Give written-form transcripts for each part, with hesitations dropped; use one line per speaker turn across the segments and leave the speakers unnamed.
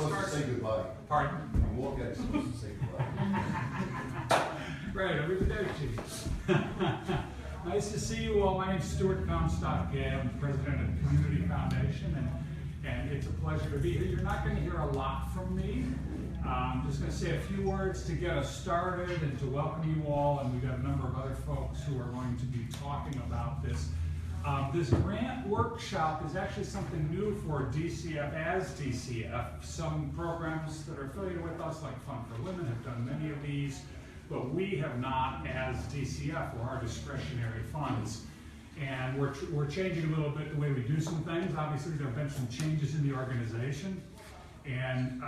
supposed to say goodbye.
Pardon?
You walk out, you're supposed to say goodbye.
Right, arrivederci. Nice to see you all. My name's Stuart Comstock-Gay. I'm the president of the Community Foundation, and it's a pleasure to be here. You're not going to hear a lot from me. I'm just going to say a few words to get us started and to welcome you all, and we've got a number of other folks who are going to be talking about this. This grant workshop is actually something new for DCF as DCF. Some programs that are affiliated with us, like Fund for Women, have done many of these, but we have not as DCF or our discretionary funds. And we're changing a little bit the way we do some things. Obviously, there have been some changes in the organization, and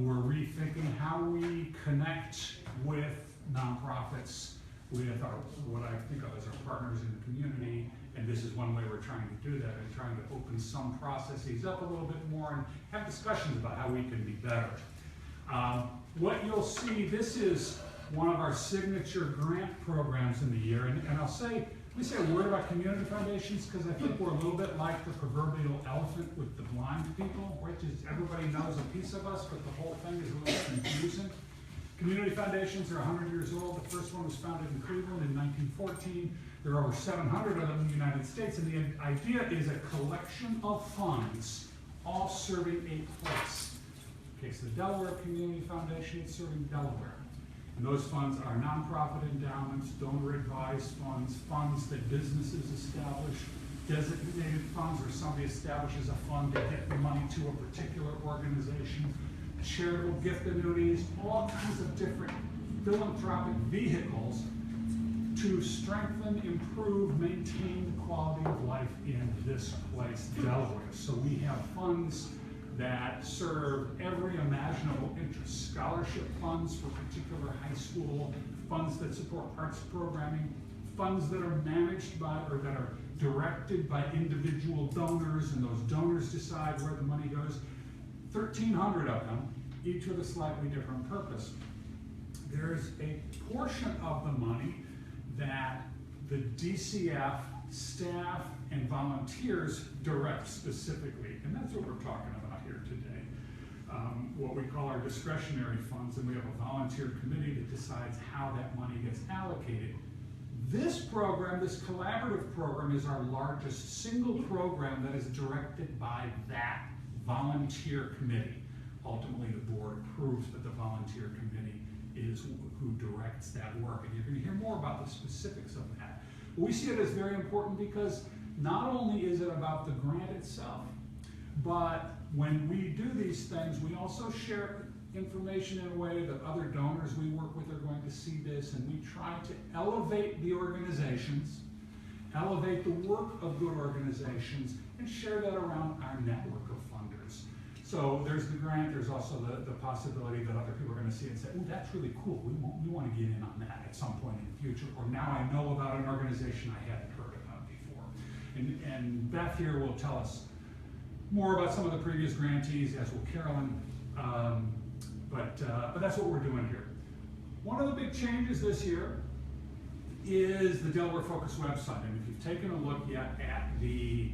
we're rethinking how we connect with nonprofits, with our, what I think of as our partners in the community. And this is one way we're trying to do that, and trying to open some processes up a little bit more and have discussions about how we can be better. What you'll see, this is one of our signature grant programs in the year, and I'll say, let me say a word about community foundations, because I think we're a little bit like the proverbial elephant with the blind people, right? Just everybody knows a piece of us, but the whole thing is a little confusing. Community foundations are 100 years old. The first one was founded in Cleveland in 1914. There are over 700 of them in the United States, and the idea is a collection of funds, all serving a place. In case the Delaware Community Foundation is serving Delaware. And those funds are nonprofit endowments, donor-advised funds, funds that businesses establish, designated funds where somebody establishes a fund to get the money to a particular organization, charitable gift annuities, all kinds of different philanthropic vehicles to strengthen, improve, maintain the quality of life in this place, Delaware. So we have funds that serve every imaginable interest. Scholarship funds for particular high school, funds that support arts programming, funds that are managed by, or that are directed by individual donors, and those donors decide where the money goes. 1,300 of them, each with a slightly different purpose. There's a portion of the money that the DCF staff and volunteers direct specifically, and that's what we're talking about here today. What we call our discretionary funds, and we have a volunteer committee that decides how that money gets allocated. This program, this collaborative program, is our largest single program that is directed by that volunteer committee. Ultimately, the board approves, but the volunteer committee is who directs that work. And you're going to hear more about the specifics of that. We see it as very important because not only is it about the grant itself, but when we do these things, we also share information in a way that other donors we work with are going to see this, and we try to elevate the organizations, elevate the work of good organizations, and share that around our network of funders. So there's the grant, there's also the possibility that other people are going to see it and say, oh, that's really cool, we want to get in on that at some point in the future, or now I know about an organization I hadn't heard about before. And Beth here will tell us more about some of the previous grantees, as will Carolyn, but that's what we're doing here. One of the big changes this year is the Delaware Focus website, and if you've taken a look yet at the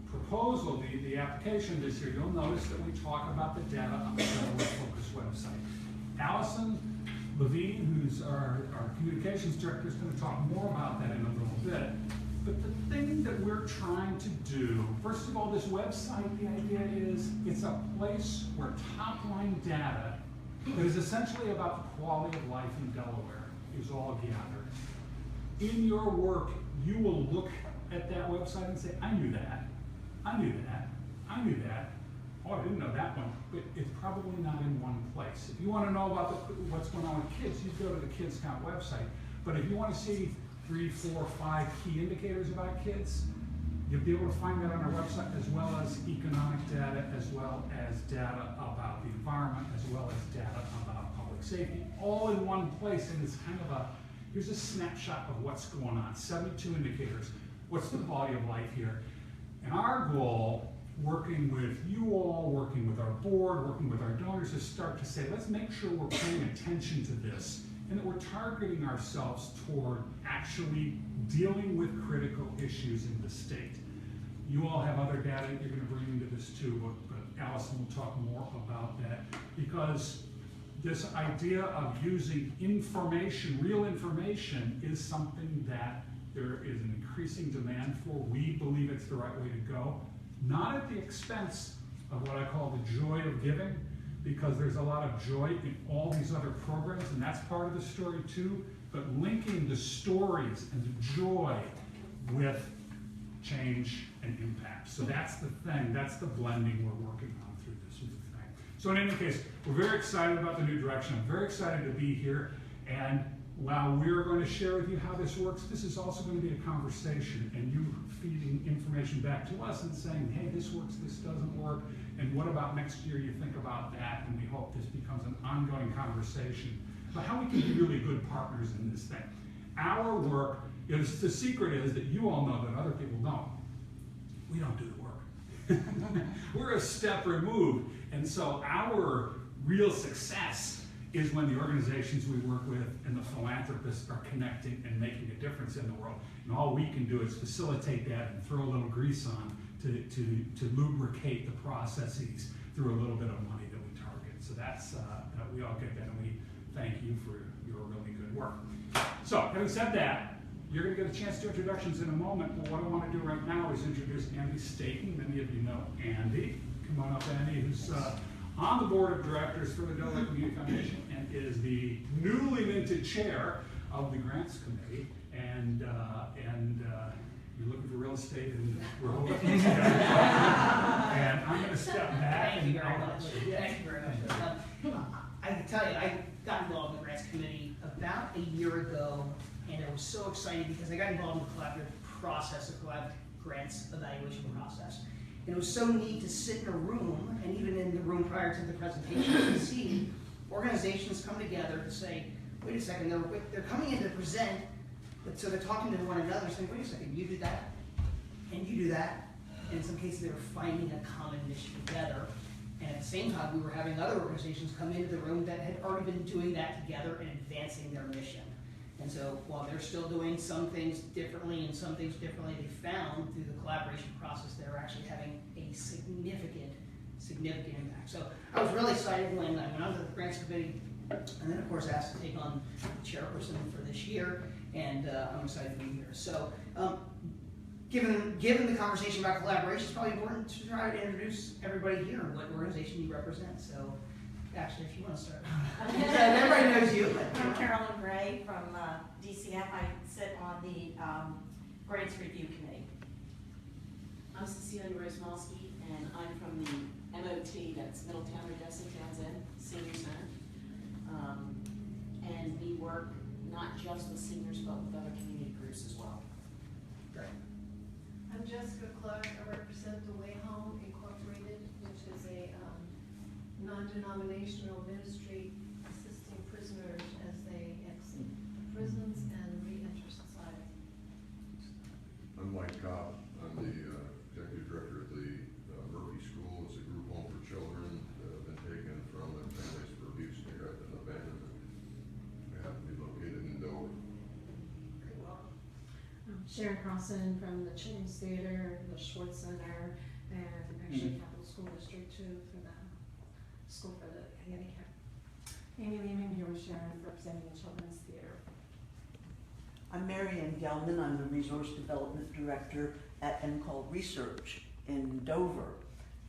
proposal, the application this year, you'll notice that we talk about the data on the Delaware Focus website. Allison, Levine, who's our communications director, is going to talk more about that in a little bit. But the thing that we're trying to do, first of all, this website, the idea is it's a place where top-line data that is essentially about the quality of life in Delaware is all gathered. In your work, you will look at that website and say, I knew that, I knew that, I knew that. Oh, I didn't know that one, but it's probably not in one place. If you want to know about what's going on with kids, you go to the Kids Count website. But if you want to see 3, 4, 5 key indicators about kids, you'll be able to find that on our website, as well as economic data, as well as data about the environment, as well as data about public safety, all in one place. And it's kind of here's a snapshot of what's going on, 72 indicators. What's the quality of life here? And our goal, working with you all, working with our board, working with our donors, is start to say, let's make sure we're paying attention to this, and that we're targeting ourselves toward actually dealing with critical issues in the state. You all have other data you're going to bring into this too, but Allison will talk more about that, because this idea of using information, real information, is something that there is an increasing demand for. We believe it's the right way to go, not at the expense of what I call the joy of giving, because there's a lot of joy in all these other programs, and that's part of the story too, but linking the stories and the joy with change and impact. So that's the thing, that's the blending we're working on through this new thing. So in any case, we're very excited about the new direction. I'm very excited to be here, and while we're going to share with you how this works, this is also going to be a conversation, and you feeding information back to us and saying, hey, this works, this doesn't work, and what about next year you think about that, and we hope this becomes an ongoing conversation about how we can be really good partners in this thing. Our work is, the secret is that you all know that other people don't. We don't do the work. We're a step removed, and so our real success is when the organizations we work with and the philanthropists are connecting and making a difference in the world. And all we can do is facilitate that and throw a little grease on to lubricate the processes through a little bit of money that we target. So that's, that we all get that, and we thank you for your really good work. So, having said that, you're going to get a chance to do introductions in a moment, but what I want to do right now is introduce Andy Staton. Many of you know Andy. Come on up, Andy, who's on the board of directors for the Delaware Community Foundation and is the newly minted chair of the grants committee. And you're looking for real estate, and we're hoping to get And I'm going to step back.
Thank you very much. Thank you very much. I can tell you, I got involved in the grants committee about a year ago, and I was so excited because I got involved in the collaborative process, the collaborative grants evaluation process. And it was so neat to sit in a room, and even in the room prior to the presentation, to see organizations come together to say, wait a second, they're coming in to present, but so they're talking to one another, saying, wait a second, you do that, and you do that. And in some cases, they were finding a common mission together. And at the same time, we were having other organizations come into the room that had already been doing that together and advancing their mission. And so while they're still doing some things differently and some things differently, they found through the collaboration process they're actually having a significant impact. So I was really excited when I went on to the grants committee, and then of course asked to take on the chairperson for this year, and I'm excited to be here. So given the conversation about collaboration, it's probably important to try to introduce everybody here and what organization you represent. So actually, if you want to start. Everybody knows you.
I'm Carolyn Bray from DCF. I sit on the Grants Review Committee.
I'm Cecilia Rosemolsky, and I'm from the MOT, that's Middletown, Odessa, Townsend Senior Center. And we work not just with seniors, but with other community groups as well.
Great.
I'm Jessica Clark. I represent the Way Home Incorporated, which is a non-denominational ministry assisting prisoners as they exit prisons and re-enter society.
I'm Mike Cobb. I'm the executive director at the Murphy School. It's a group home for children that have been taken from their families for abuse, neglect, and abandonment. We happen to be located in Delaware.
Sharon Carlson from the Children's Theater, the Schwartz Center, and actually Capital School District too for the School for the Handicapped. Amy Lehman here with Sharon representing the Children's Theater.
I'm Marianne Gelman. I'm the Resource Development Director at MCall Research in Dover.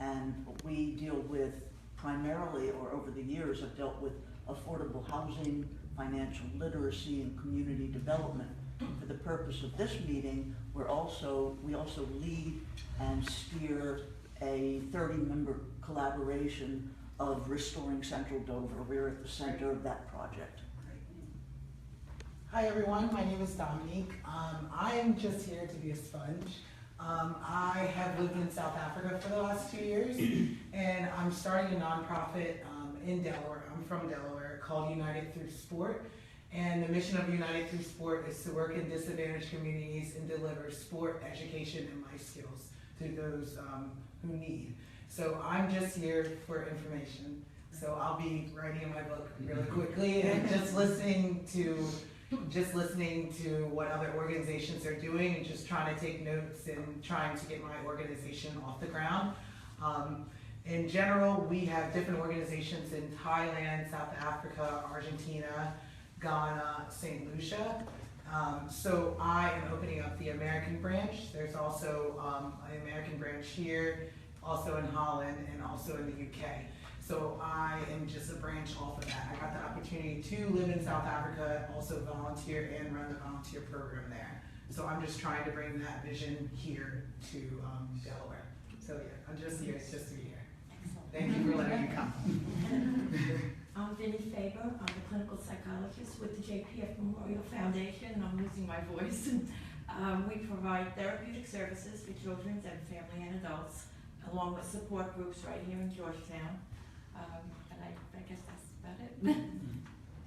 And we deal with primarily, or over the years, have dealt with affordable housing, financial literacy, and community development. For the purpose of this meeting, we also lead and steer a 30-member collaboration of Restoring Central Dover. We're at the center of that project.
Hi everyone, my name is Dominique. I am just here to be a sponge. I have lived in South Africa for the last 2 years, and I'm starting a nonprofit in Delaware. I'm from Delaware, called United Through Sport. And the mission of United Through Sport is to work in disadvantaged communities and deliver sport, education, and life skills to those who need. So I'm just here for information. So I'll be writing in my book really quickly and just listening to what other organizations are doing and just trying to take notes and trying to get my organization off the ground. In general, we have different organizations in Thailand, South Africa, Argentina, Ghana, St. Lucia. So I am opening up the American branch. There's also an American branch here, also in Holland, and also in the UK. So I am just a branch off of that. I got the opportunity to live in South Africa, also volunteer and run the volunteer program there. So I'm just trying to bring that vision here to Delaware. So yeah, I'm just here to be here. Thank you for letting me come.
I'm Vinnie Faber. I'm a clinical psychologist with the JPF Memorial Foundation, and I'm losing my voice. We provide therapeutic services for children and family and adults, along with support groups right here in Georgetown. And I guess that's about it.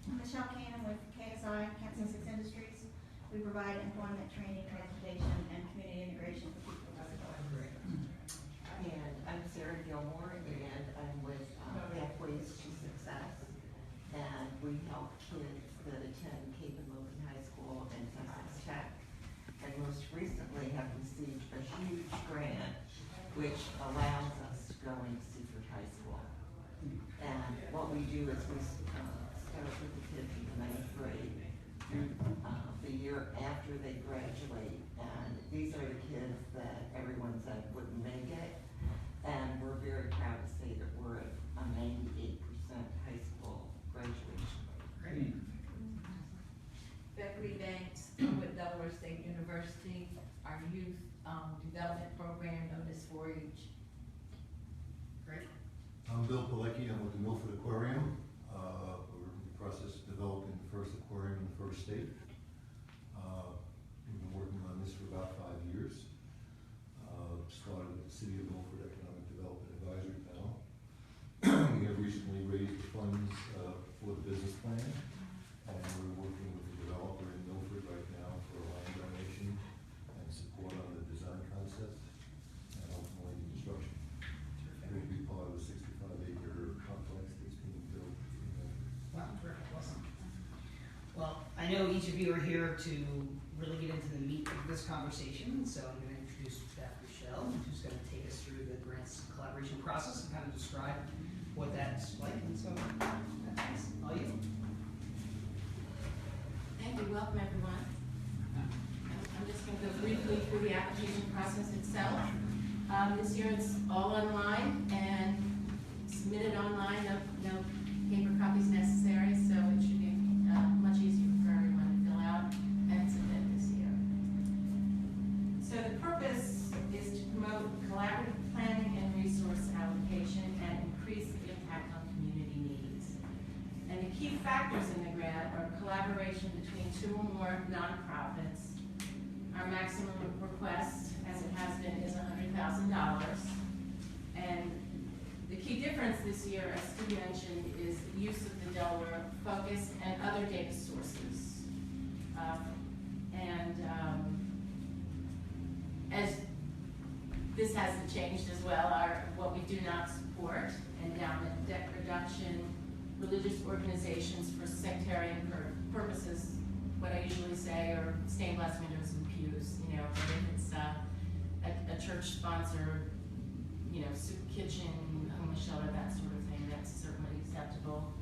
Michelle Cannon with KSI, Kansas 6 Industries. We provide employment, training, transportation, and community integration for people with disabilities.
And I'm Sarah Gilmore, and I'm with Pathways to Success. And we help kids that attend Cape and Logan High School and Texas Tech. And most recently have received a huge grant, which allows us to go into Seaford High School. And what we do is we start with the kids in the 9th grade through the year after they graduate. And these are the kids that everyone said wouldn't make it. And we're very proud to say that we're at a 98% high school graduation rate.
Great.
Beverly Banks with Delaware State University. Our youth development program known as 4-H.
Great.
I'm Bill Pilecki, I'm with the Milford Aquarium. We're in the process of developing the first aquarium in the first state. We've been working on this for about 5 years. Started with the City of Milford Economic Development Advisory Panel. We have recently raised the funds for the business plan, and we're working with the developer in Milford right now for a land donation and support on the design concept and ultimately the construction. It will be part of a 65-acre complex that's being built in Milford.
Wow, terrific, awesome. Well, I know each of you are here to really get into the meat of this conversation, so I'm going to introduce Beth Bouchelle, who's going to take us through the grants collaboration process and kind of describe what that's like. And so, thanks. All you.
Thank you, welcome everyone. I'm just going to go briefly through the application process itself. This year it's all online and submitted online, no paper copies necessary, so it should be much easier for everyone to fill out and submit this year. So the purpose is to promote collaborative planning and resource allocation and increase the impact on community needs. And the key factors in the grant are collaboration between 2 or more nonprofits. Our maximum request, as it has been, is $100,000. And the key difference this year, as Stu mentioned, is the use of the Delaware focus and other data sources. As this hasn't changed as well, what we do not support: endowment, debt reduction, religious organizations for sectarian purposes. What I usually say are stained glass windows and pews. You know, if it's a church-sponsored, you know, soup kitchen, homeless shelter, that sort of thing, that's certainly acceptable.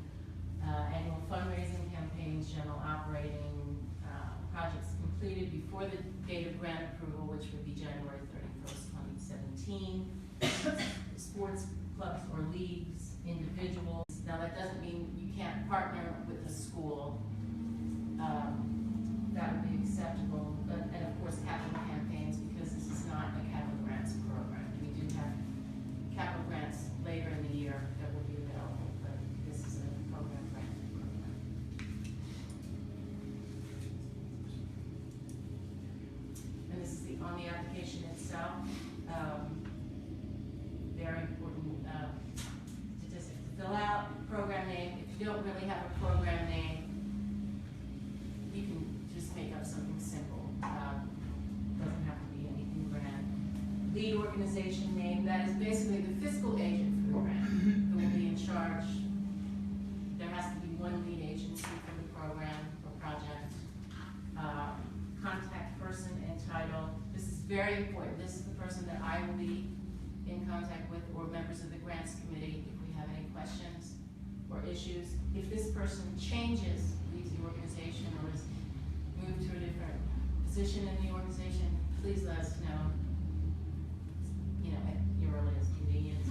Annual fundraising campaigns, general operating, projects completed before the date of grant approval, which would be January 31st, 2017. Sports clubs or leagues, individuals. Now that doesn't mean you can't partner with a school. That would be acceptable, and of course capital campaigns, because this is not a capital grants program. We do have capital grants later in the year that will be available, but this is a program grant program. And this is on the application itself. Very important statistic to fill out. Program name. If you don't really have a program name, you can just make up something simple. Doesn't have to be anything grand. Lead organization name. That is basically the fiscal agent for the grant, who will be in charge. There has to be one lead agency for the program or project. Contact person and title. This is very important. This is the person that I will be in in contact with, or members of the grants committee if we have any questions or issues. If this person changes, leaves the organization, or is moved to a different position in the organization, please let us know, you know, at your earliest convenience.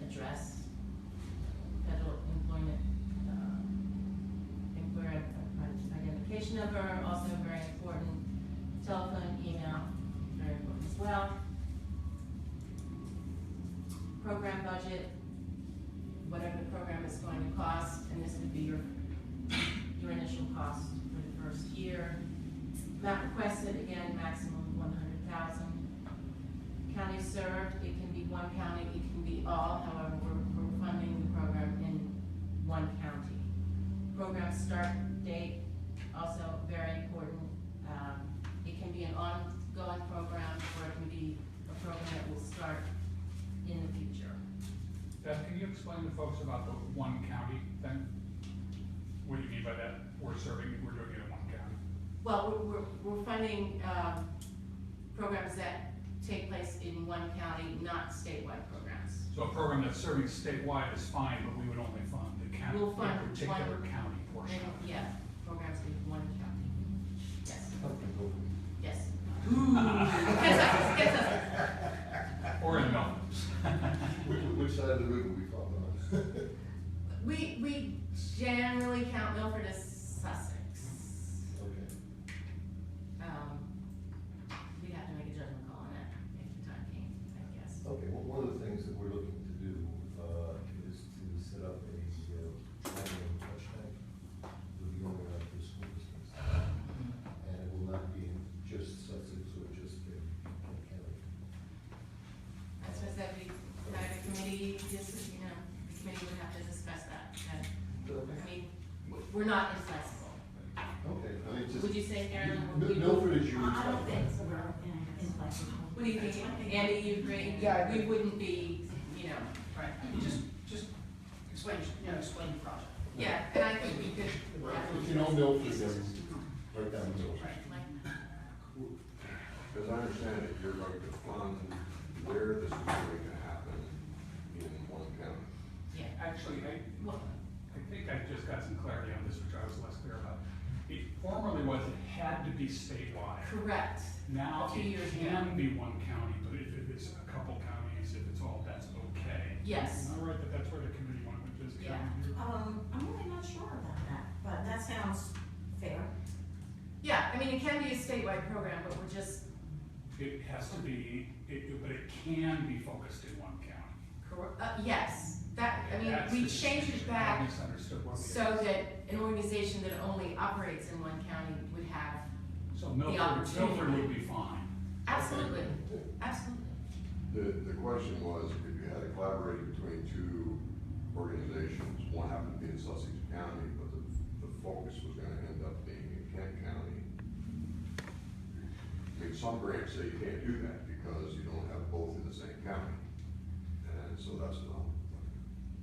Address, federal employment, employer identification number, also very important. Telephone, email, very important as well. Program budget, whatever the program is going to cost, and this would be your initial cost for the first year. Amount requested, again, maximum 100,000. County served, it can be one county, it can be all, however, we're funding the program in one county. Program start date, also very important. It can be an ongoing program, or it can be a program that will start in the future.
Beth, can you explain to folks about the one county thing? What do you mean by that? We're doing it in one county.
Well, we're funding programs that take place in one county, not statewide programs.
So a program that's serving statewide is fine, but we would only fund the county,
We'll fund
the particular county portion.
Yeah, programs in one county. Yes. Yes. Gets us.
Or in Melbourne.
Which side of the river we fall on?
We generally count Milford as Sussex.
Okay.
We'd have to make a judgment call on that if the time came, I guess.
Okay, well, one of the things that we're looking to do is to set up a triangle touch tank. We'll be going out to the school districts. And it will not be in just Sussex or just Kent County.
That's what I said, we had a committee, this is, you know, the committee would have to discuss that. I mean, we're not inflexible.
Okay, I mean, just.
Would you say, Carolyn?
Milford is your.
I don't think so, we're inflexible.
What do you think, Andy, you agree?
Yeah, I
We
agree.
wouldn't be, you know,
Right, you just explain, explain the project.
yeah, and I think we could.
If you know Milford, then right down the middle.
Right, like,
As I understand it, you're going to fund where this is going to happen in one county.
yeah.
Actually,
Well,
I think I just got some clarity on this, which I was less clear about. It formerly was it had to be statewide.
correct.
Now
A few
it
years
can be one county, but if it is a couple counties, if it's all, that's okay.
Yes.
Am I right that that's where the committee went with this?
Yeah.
I'm really not sure about that, but that sounds fair.
Yeah, I mean, it can be a statewide program, but we're just,
It has to be, but it can be focused in one county.
yes, that, I mean,
That's
we
the
changed it
distinction. I
back
misunderstood what we
so
had.
that an organization that only operates in one county would have,
So
opportunity.
Milford would be fine.
absolutely, absolutely.
The question was, if you had to collaborate between two organizations, one happened to be in Sussex County, but the focus was gonna end up being in Kent County. I mean, some grants say you can't do that because you don't have both in the same county. And so that's not.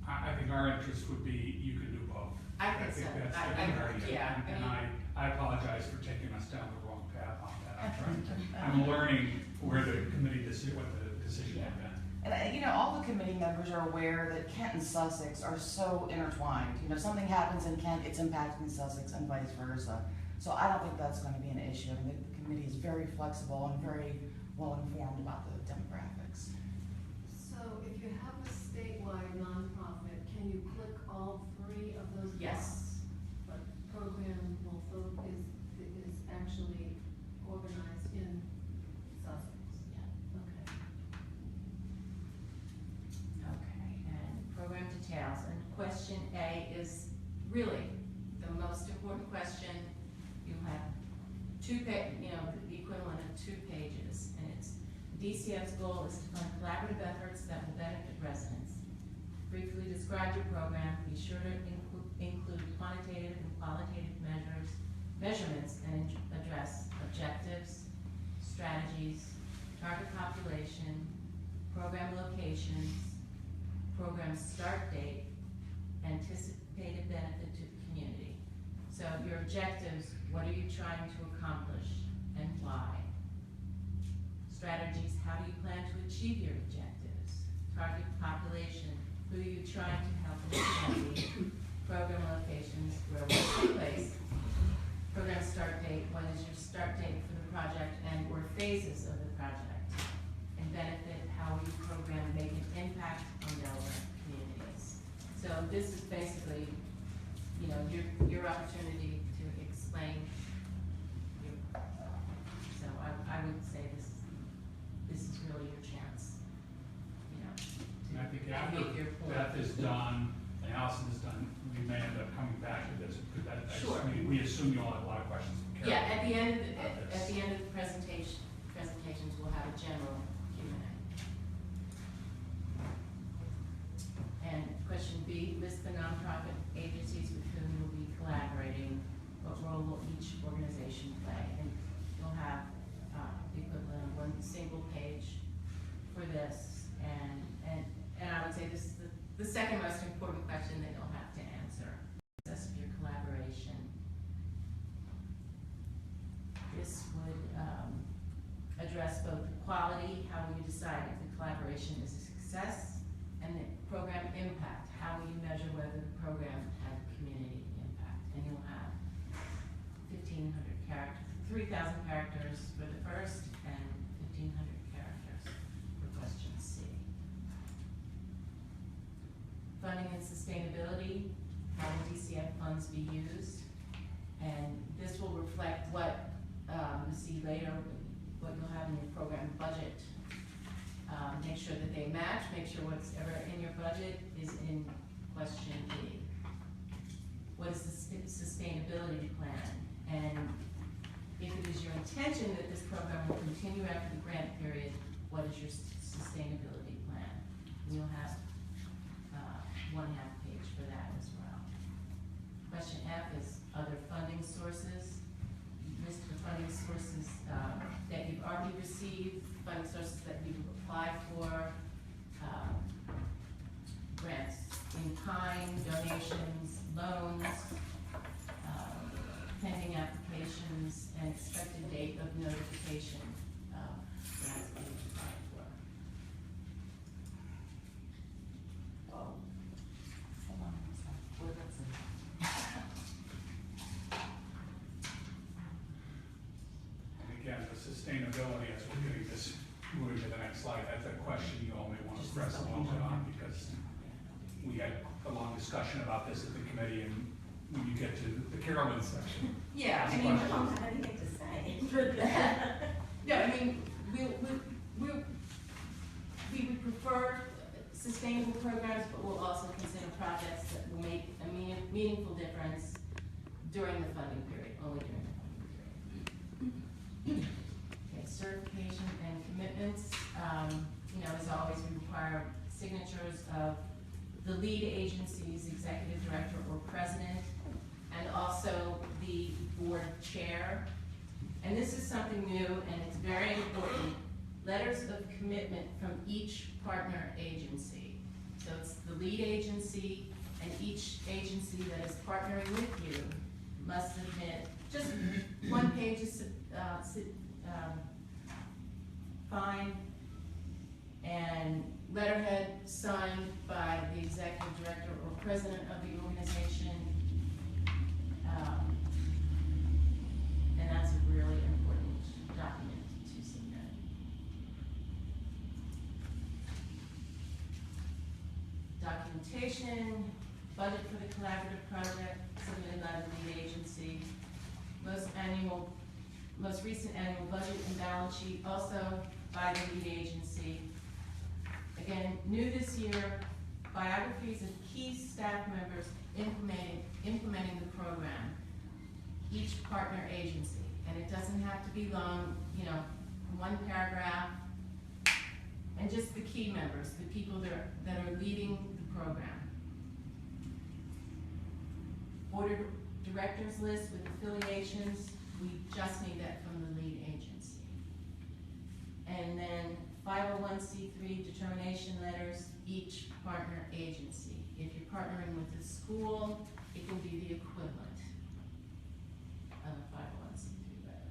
I think our interest would be, you can do both.
I think so.
that's
I-
the
I-
priority.
yeah,
And
I mean-
I apologize for taking us down the wrong path on that. I'm learning where the committee, what the decision had been.
And, you know, all the committee members are aware that Kent and Sussex are so intertwined. You know, something happens in Kent, it's impacting Sussex and vice versa. So I don't think that's gonna be an issue. I mean, the committee is very flexible and very well informed about the demographics.
So if you have a statewide nonprofit, can you click all three of those boxes?
Yes.
But program will is actually organized in Sussex?
Yeah.
Okay.
Okay, and program details, and question A is really the most important question. You have the equivalent of 2 pages, and it's DCF's goal is to fund collaborative efforts that will benefit residents. Briefly describe your program, be sure to include quantitative and qualitative measurements, and address objectives, strategies, target population, program locations, program start date, anticipated benefit to the community. So your objectives, what are you trying to accomplish and why? strategies, how do you plan to achieve your objectives, target population, who are you trying to help in the community, program locations, where will it take place, program start date, when is your start date for the project and or phases of the project, and benefit, how will your program make an impact on Delaware communities. So this is basically, you know, your opportunity to explain your, so I would say this is really your chance, you know,
And I think
to
after
make your point.
Beth is done and Allison is done, we may end up coming back to this, because
Sure.
I mean, we assume you all have a lot of questions from Carolyn.
Yeah, at the end of
about this.
the presentations, we'll have a general Q&A. And question B, list the nonprofit agencies with whom you'll be collaborating. What role will each organization play? And you'll have the equivalent of one single page for this. And I would say this is the second most important question that you'll have to answer. Process of your collaboration. This would address both the quality, how will you decide if the collaboration is a success, and the program impact, how will you measure whether the program had community impact. And you'll have 1,500 characters, 3,000 characters for the first, and 1,500 characters for question C. Funding and sustainability, how will DCF funds be used? And this will reflect what you see later, what you'll have in your program budget. Make sure that they match, make sure what's ever in your budget is in question B. What is the sustainability plan? And if it is your intention that this program will continue after the grant period, what is your sustainability plan? And you'll have 1/2 page for that as well. Question F is other funding sources. List the funding sources that you've already received, funding sources that you've applied for, grants in kind, donations, loans, pending applications, and expected date of notification of grants being applied for.
Oh, hold on, sorry. What did that say?
And again, the sustainability, as we're getting this, moving to the next slide, that's a question you all may want to press a little bit on, because we had a long discussion about this at the committee, and when you get to the Carolyn section.
Yeah,
I mean, I don't have anything to say.
No, I mean, we would prefer sustainable programs, but we'll also consider projects that will make a meaningful difference during the funding period, only during the funding period. Okay, certification and commitments, you know, as always, we require signatures of the lead agency's executive director or president, and also the board chair. And this is something new, and it's very important. Letters of commitment from each partner agency. So it's the lead agency, and each agency that is partnering with you must submit just 1 page is fine, and letterhead signed by the executive director or president of the organization. And that's a really important document to submit. Documentation, budget for the collaborative project submitted by the lead agency. Most recent annual budget and balance sheet also by the lead agency. Again, new this year, biographies of key staff members implementing the program, each partner agency. And it doesn't have to be long, you know, 1 paragraph, and just the key members, the people that are leading the program. Board of directors list with affiliations, we just need that from the lead agency. And then 501c3 determination letters, each partner agency. If you're partnering with a school, it can be the equivalent of a 501c3 letter.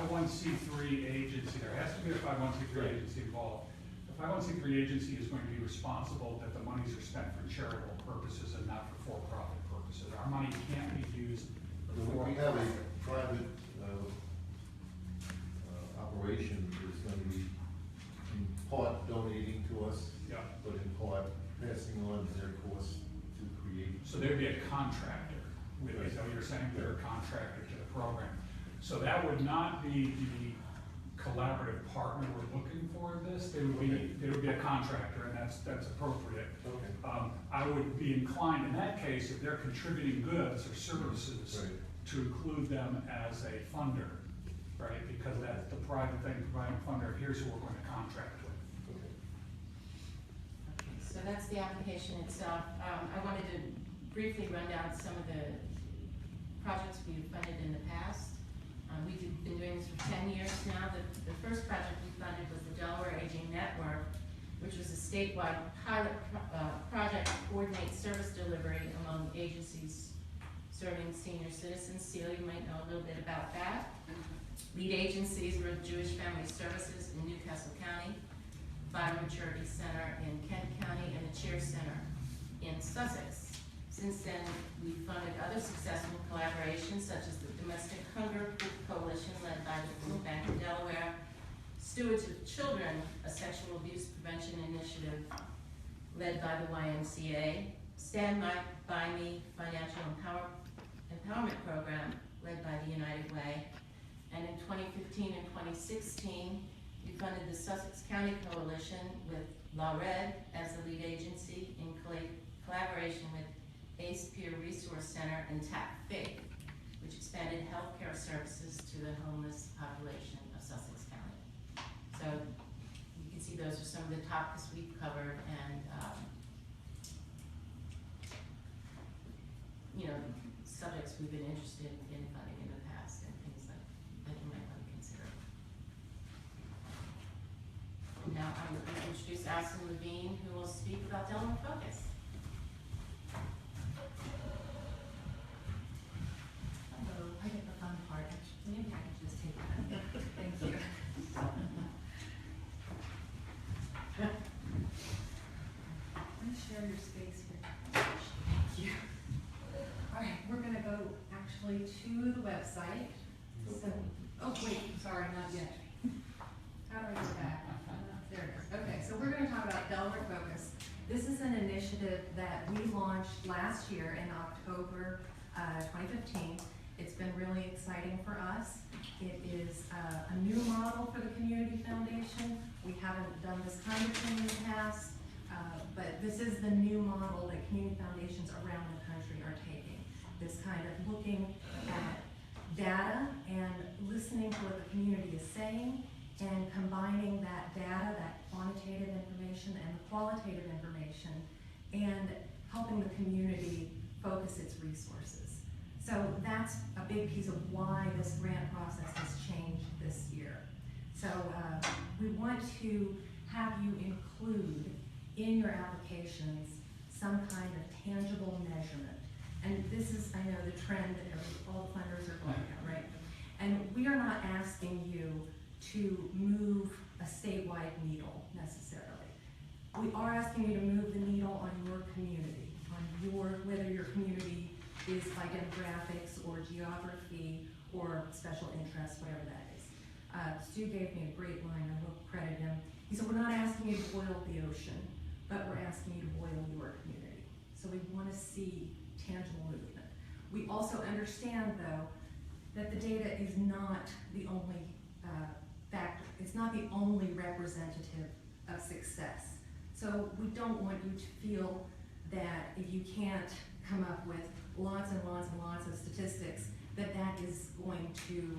501c3 agency, there has to be a 501c3 agency involved. The 501c3 agency is going to be responsible that the monies are spent for charitable purposes and not for for-profit purposes. Our money can't be used for
We have a
for-profit.
private, operation that's going to be in part donating to us,
Yeah.
but in part passing on their costs to create.
So there'd be a contractor, is that what you're saying? They're a contractor to the program. So that would not be the collaborative partner we're looking for in this. They would be a contractor, and that's appropriate.
Okay.
I would be inclined in that case, if they're contributing goods or services,
Right.
to include them as a funder, right? Because that's the private thing, providing funder, here's who we're going to contract with.
Okay.
So that's the application itself. I wanted to briefly run down some of the projects we've funded in the past. We've been doing this for 10 years now. The first project we funded was the Delaware Aging Network, which was a statewide pilot project to coordinate service delivery among agencies serving senior citizens. Celia, you might know a little bit about that. Lead agencies were Jewish Family Services in Newcastle County, Bible Maturity Center in Kent County, and the Cheer Center in Sussex. Since then, we've funded other successful collaborations such as the Domestic Hunger Coalition led by the Food Bank of Delaware, Stewards of Children, a sexual abuse prevention initiative led by the YMCA, Stand By Me Financial Empowerment Program led by the United Way, and in 2015 and 2016, we funded the Sussex County Coalition with La Red as the lead agency in collaboration with ACE Peer Resource Center and TAP Faith, which expanded healthcare services to the homeless population of Sussex County. So you can see those are some of the topics we've covered, and subjects we've been interested in funding in the past, and things that you might want to consider. Now I'm going to introduce Allison Levine, who will speak about Delaware Focus.
Hello, I get the fun part. Maybe I can just take that. Thank you. I'm going to share your space here. Thank you. All right, we're going to go actually to the website. So, oh wait, sorry, not yet. How do I get back? There it is. Okay, so we're going to talk about Delaware Focus. This is an initiative that we launched last year in October 2015. It's been really exciting for us. It is a new model for the Community Foundation. We haven't done this kind of thing in the past, but this is the new model that community foundations around the country are taking. This kind of looking at data and listening to what the community is saying, and combining that data, that quantitative information and the qualitative information, and helping the community focus its resources. So that's a big piece of why this grant process has changed this year. So we want to have you include in your applications some kind of tangible measurement. And this is, I know, the trend that all the funders are going at, right? And we are not asking you to move a statewide needle necessarily. We are asking you to move the needle on your community, whether your community is by demographics or geography or special interests, whatever that is. Stu gave me a great line, I will credit him. He said, we're not asking you to boil the ocean, but we're asking you to boil your community. So we want to see tangible movement. We also understand, though, that the data is not the only factor. It's not the only representative of success. So we don't want you to feel that if you can't come up with lots and lots and lots of statistics, that is going to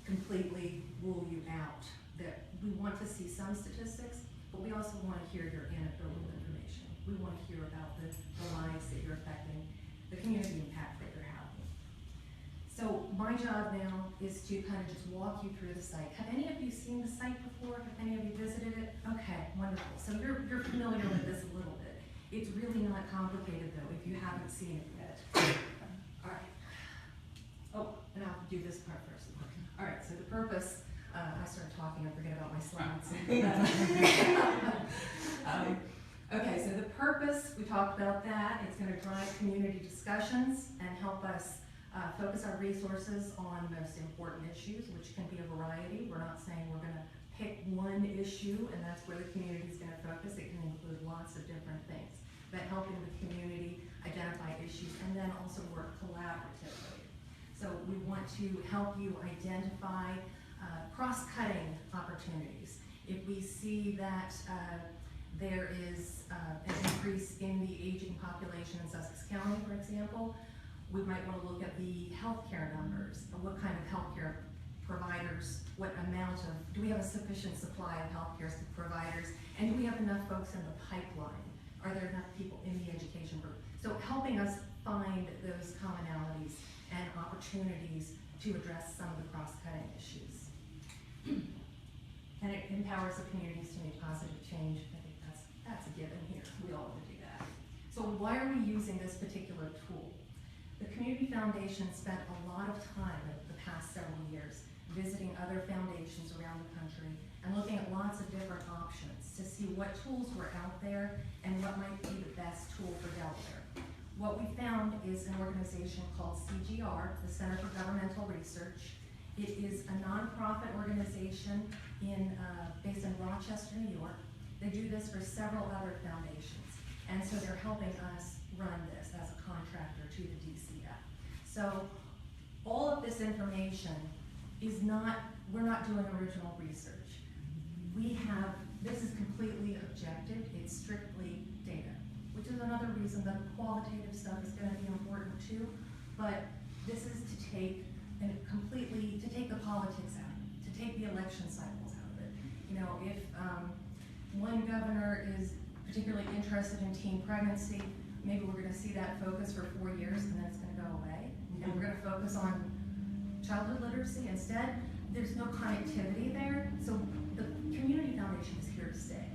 completely rule you out. That we want to see some statistics, but we also want to hear your anecdotal information. We want to hear about the lives that you're affecting, the community impact that you're having. So my job now is to kind of just walk you through the site. Have any of you seen the site before? Have any of you visited it? Okay, wonderful. So you're familiar with this a little bit. It's really not complicated though if you haven't seen it yet. All right. Oh, and I'll do this part first. All right, so purpose, I started talking, I forget about my slides. Okay, so the purpose, we talked about that. It's going to drive community discussions and help us focus our resources on the most important issues, which can be a variety. We're not saying we're going to pick one issue and that's where the community is going to focus. It can include lots of different things, but helping the community identify issues and then also work collaboratively. So we want to help you identify cross-cutting opportunities. If we see that there is an increase in the aging population in Sussex County, for example, we might want to look at the healthcare numbers, and what kind of healthcare providers, what amount of, do we have a sufficient supply of healthcare providers, and do we have enough folks in the pipeline? Are there enough people in the education group? So helping us find those commonalities and opportunities to address some of the cross-cutting issues. And it empowers the communities to make positive change. I think that's a given here. We all want to do that. So why are we using this particular tool? The Community Foundation spent a lot of time over the past several years visiting other foundations around the country and looking at lots of different options to see what tools were out there and what might be the best tool for Delaware. What we found is an organization called CGR, the Center for Governmental Research. It is a nonprofit organization based in Rochester, New York. They do this for several other foundations, and so they're helping us run this as a contractor to the DCF. So all of this information is not, we're not doing original research. This is completely objective, it's strictly data, which is another reason that the qualitative stuff is going to be important too, but this is to take the politics out, to take the election cycles out of it. You know, if one governor is particularly interested in teen pregnancy, maybe we're going to see that focus for 4 years and then it's going to go away. And we're going to focus on childhood literacy instead. There's no connectivity there, so the Community Foundation is here to stay.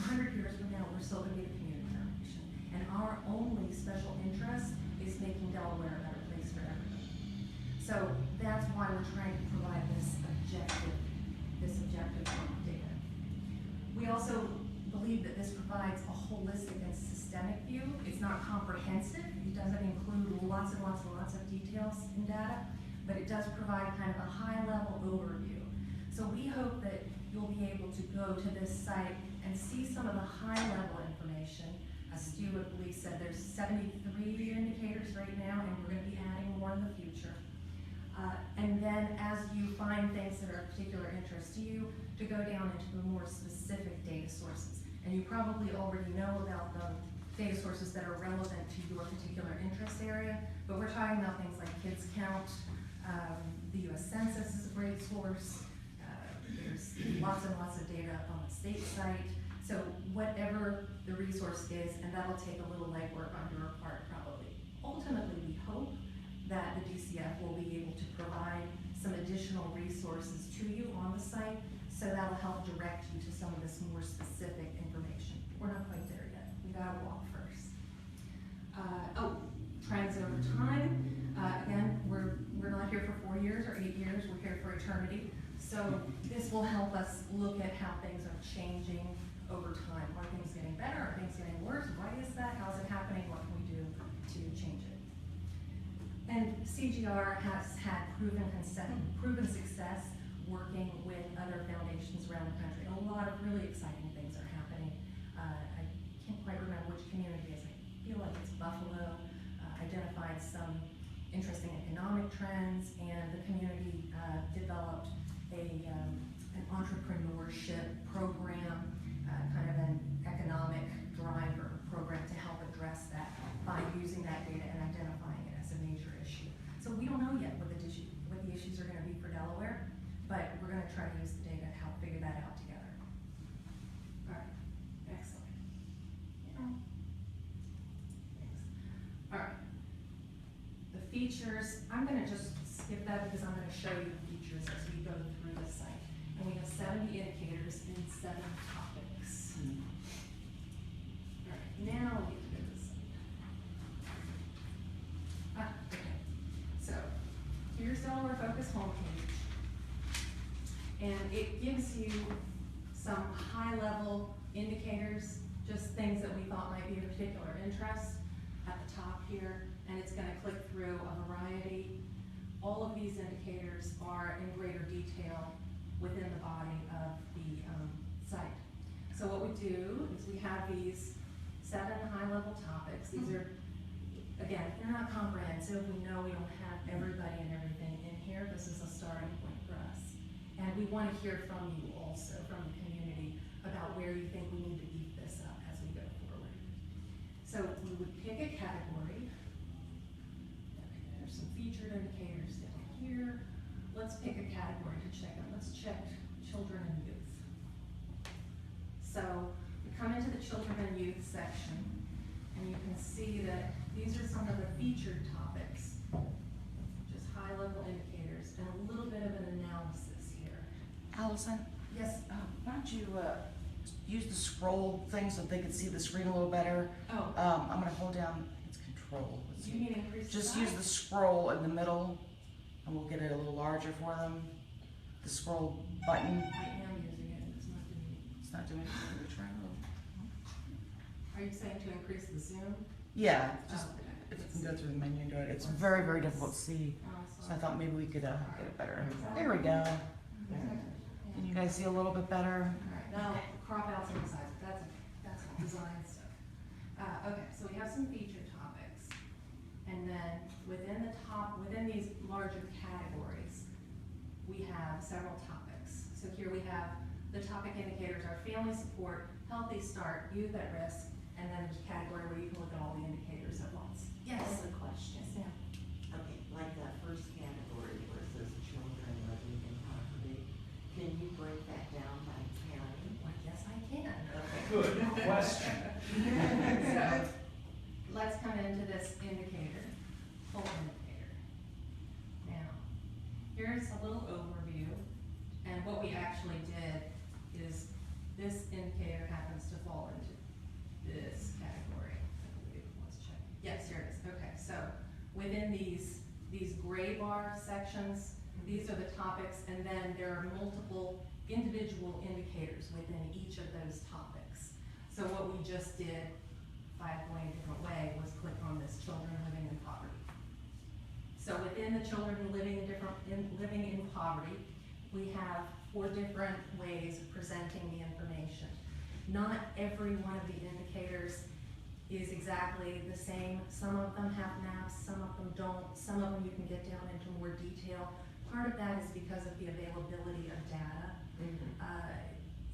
100 years from now, we're still going to be the Community Foundation. And our only special interest is making Delaware a better place for everybody. So that's why we're trying to provide this objective data. We also believe that this provides a holistic and systemic view. It's not comprehensive. It doesn't include lots and lots and lots of details in data, but it does provide kind of a high-level overview. So we hope that you'll be able to go to this site and see some of the high-level information. As Stu, I believe, said, there's 73 indicators right now, and we're going to be adding more in the future. And then as you find things that are of particular interest to you, to go down into the more specific data sources. And you probably already know about the data sources that are relevant to your particular interest area, but we're talking about things like Kids Count, the U.S. Census is a great source. There's lots and lots of data on the state site. So whatever the resource is, and that'll take a little legwork on your part probably. Ultimately, we hope that the DCF will be able to provide some additional resources to you on the site, so that'll help direct you to some of this more specific information. We're not quite there yet. We gotta walk first. Trends over time. Again, we're not here for 4 years or 8 years. We're here for eternity. So this will help us look at how things are changing over time. Are things getting better? Are things getting worse? Why is that? How's it happening? What can we do to change it? And CGR has had proven success working with other foundations around the country. A lot of really exciting things are happening. I can't quite remember which community it is. I feel like it's Buffalo. Identified some interesting economic trends, and the community developed an entrepreneurship program, kind of an economic driver program to help address that by using that data and identifying it as a major issue. So we don't know yet what the issues are going to be for Delaware, but we're going to try to use the data to help figure that out together. All right, excellent. All right. The features, I'm going to just skip that because I'm going to show you the features as we go through the site. And we have 70 indicators in 7 topics. All right, now we get to go to the site. Okay, so here's Delaware Focus homepage. gives you some high-level indicators, just things that we thought might be of particular interest at the top here, and it's gonna click through a variety. All of these indicators are in greater detail within the body of the site. So what we do is we have these 7 high-level topics. These are, again, they're not comprehensive. We know we don't have everybody and everything in here. This is a starting point for us. And we want to hear from you also, from the community, about where you think we need to beef this up as we go forward. So we would pick a category. Okay, there's some featured indicators down here. Let's pick a category to check on. Let's check children and youth. So we come into the children and youth section, and you can see that these are some of the featured topics, just high-level indicators, and a little bit of an analysis here.
Allison?
Yes?
Why don't you use the scroll thing so they can see the screen a little better?
Oh.
I'm gonna hold down, it's control. Let's
You
see.
mean increase the
Just
size?
use the scroll in the middle, and we'll get it a little larger for them. The scroll button.
I am using it, it's not doing it.
It's not doing it. We're trying a little.
Are you saying to increase the zoom?
Yeah, just
Oh, okay.
if you can go through the menu and do it. It's very, very difficult to see.
Oh,
So I thought maybe we could get it better. There we go. Can you guys see a little bit better?
Alright, now crop out some of the size, that's design stuff. Okay, so we have some feature topics. And then within these larger categories, we have several topics. So here we have the topic indicators are family support, healthy start, youth at risk, and then there's a category where you can look at all the indicators at once.
I have a question.
Yes, ma'am.
Okay, like that first category where it says children living in poverty, can you break that down by county?
Why, yes, I can.
Okay.
Good question.
So, let's come into this indicator, full indicator. Now, here's a little overview, and what we actually did is this indicator happens to fall into this category, I believe. Let's check. Yes, here it is. Okay, so within these gray bar sections, these are the topics, and then there are multiple individual indicators within each of those topics. So what we just did, by going a different way, was click on this children living in poverty. So within the children living in poverty, we have 4 different ways of presenting the information. Not every one of the indicators is exactly the same. Some of them have maps, some of them don't. Some of them you can get down into more detail. Part of that is because of the availability of data.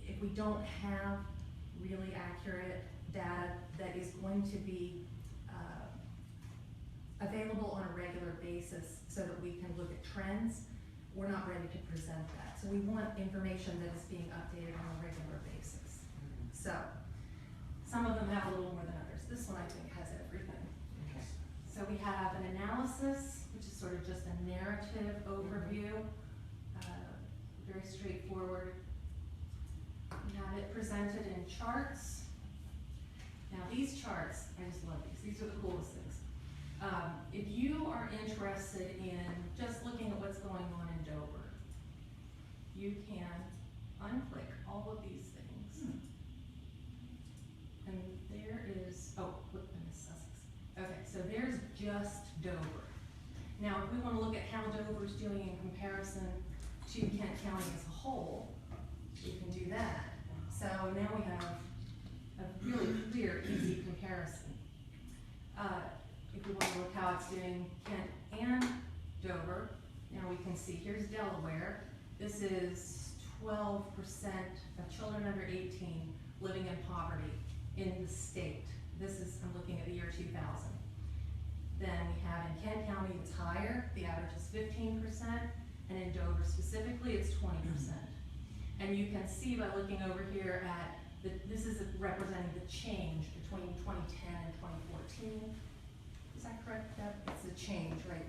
If we don't have really accurate data that is going to be available on a regular basis so that we can look at trends, we're not ready to present that. So we want information that is being updated on a regular basis. So some of them have a little more than others. This one I think has everything.
Okay.
So we have an analysis, which is sort of just a narrative overview, very straightforward. We have it presented in charts. Now these charts, I just love these. These are the coolest things. If you are interested in just looking at what's going on in Dover, you can unclick all of these things. And there is, oh, look, I missed Sussex. Okay, so there's just Dover. Now, if we want to look at how Dover's doing in comparison to Kent County as a whole, we can do that. So now we have a really clear, easy comparison. If we want to look how it's doing Kent and Dover, now we can see, here's Delaware. This is 12% of children under 18 living in poverty in the state. This is, I'm looking at the year 2000. Then we have in Kent County, it's higher, the average is 15%, and in Dover specifically, it's 20%. And you can see by looking over here at, this is representing the change between 2010 and 2014. Is that correct, Deb? It's the change, right?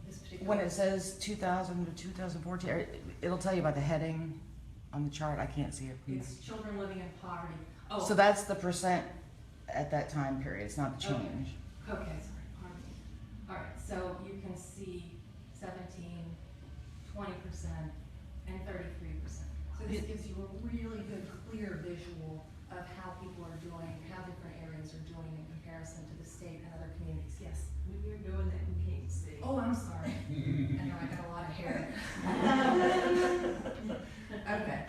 This particular.
When it says 2000 to 2014, it'll tell you about the heading on the chart. I can't see it.
It's children living in poverty. Oh.
So that's the percent at that time period. It's not the change.
Okay, sorry, pardon me. All right, so you can see 17, 20%, and 33%. So this gives you a really good, clear visual of how people are doing, how different areas are doing in comparison to the state and other communities. Yes?
When you're doing that, we can't see.
Oh, I'm sorry. I know I got a lot of hair. Okay.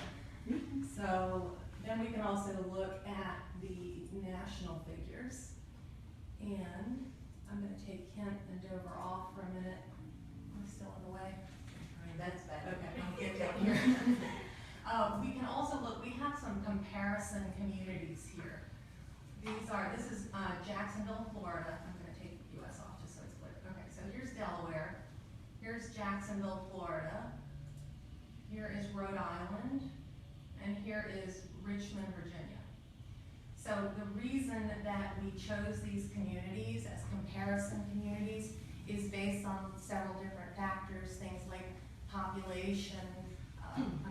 So then we can also look at the national figures. And I'm gonna take Kent and Dover off for a minute. Am I still in the way?
That's bad.
Okay, I'll get down here. We can also look, we have some comparison communities here. This is Jacksonville, Florida. I'm gonna take US off just so it's clear. Okay, so here's Delaware. Here's Jacksonville, Florida. Here is Rhode Island. And here is Richmond, Virginia. So the reason that we chose these communities as comparison communities is based on several different factors, things like population,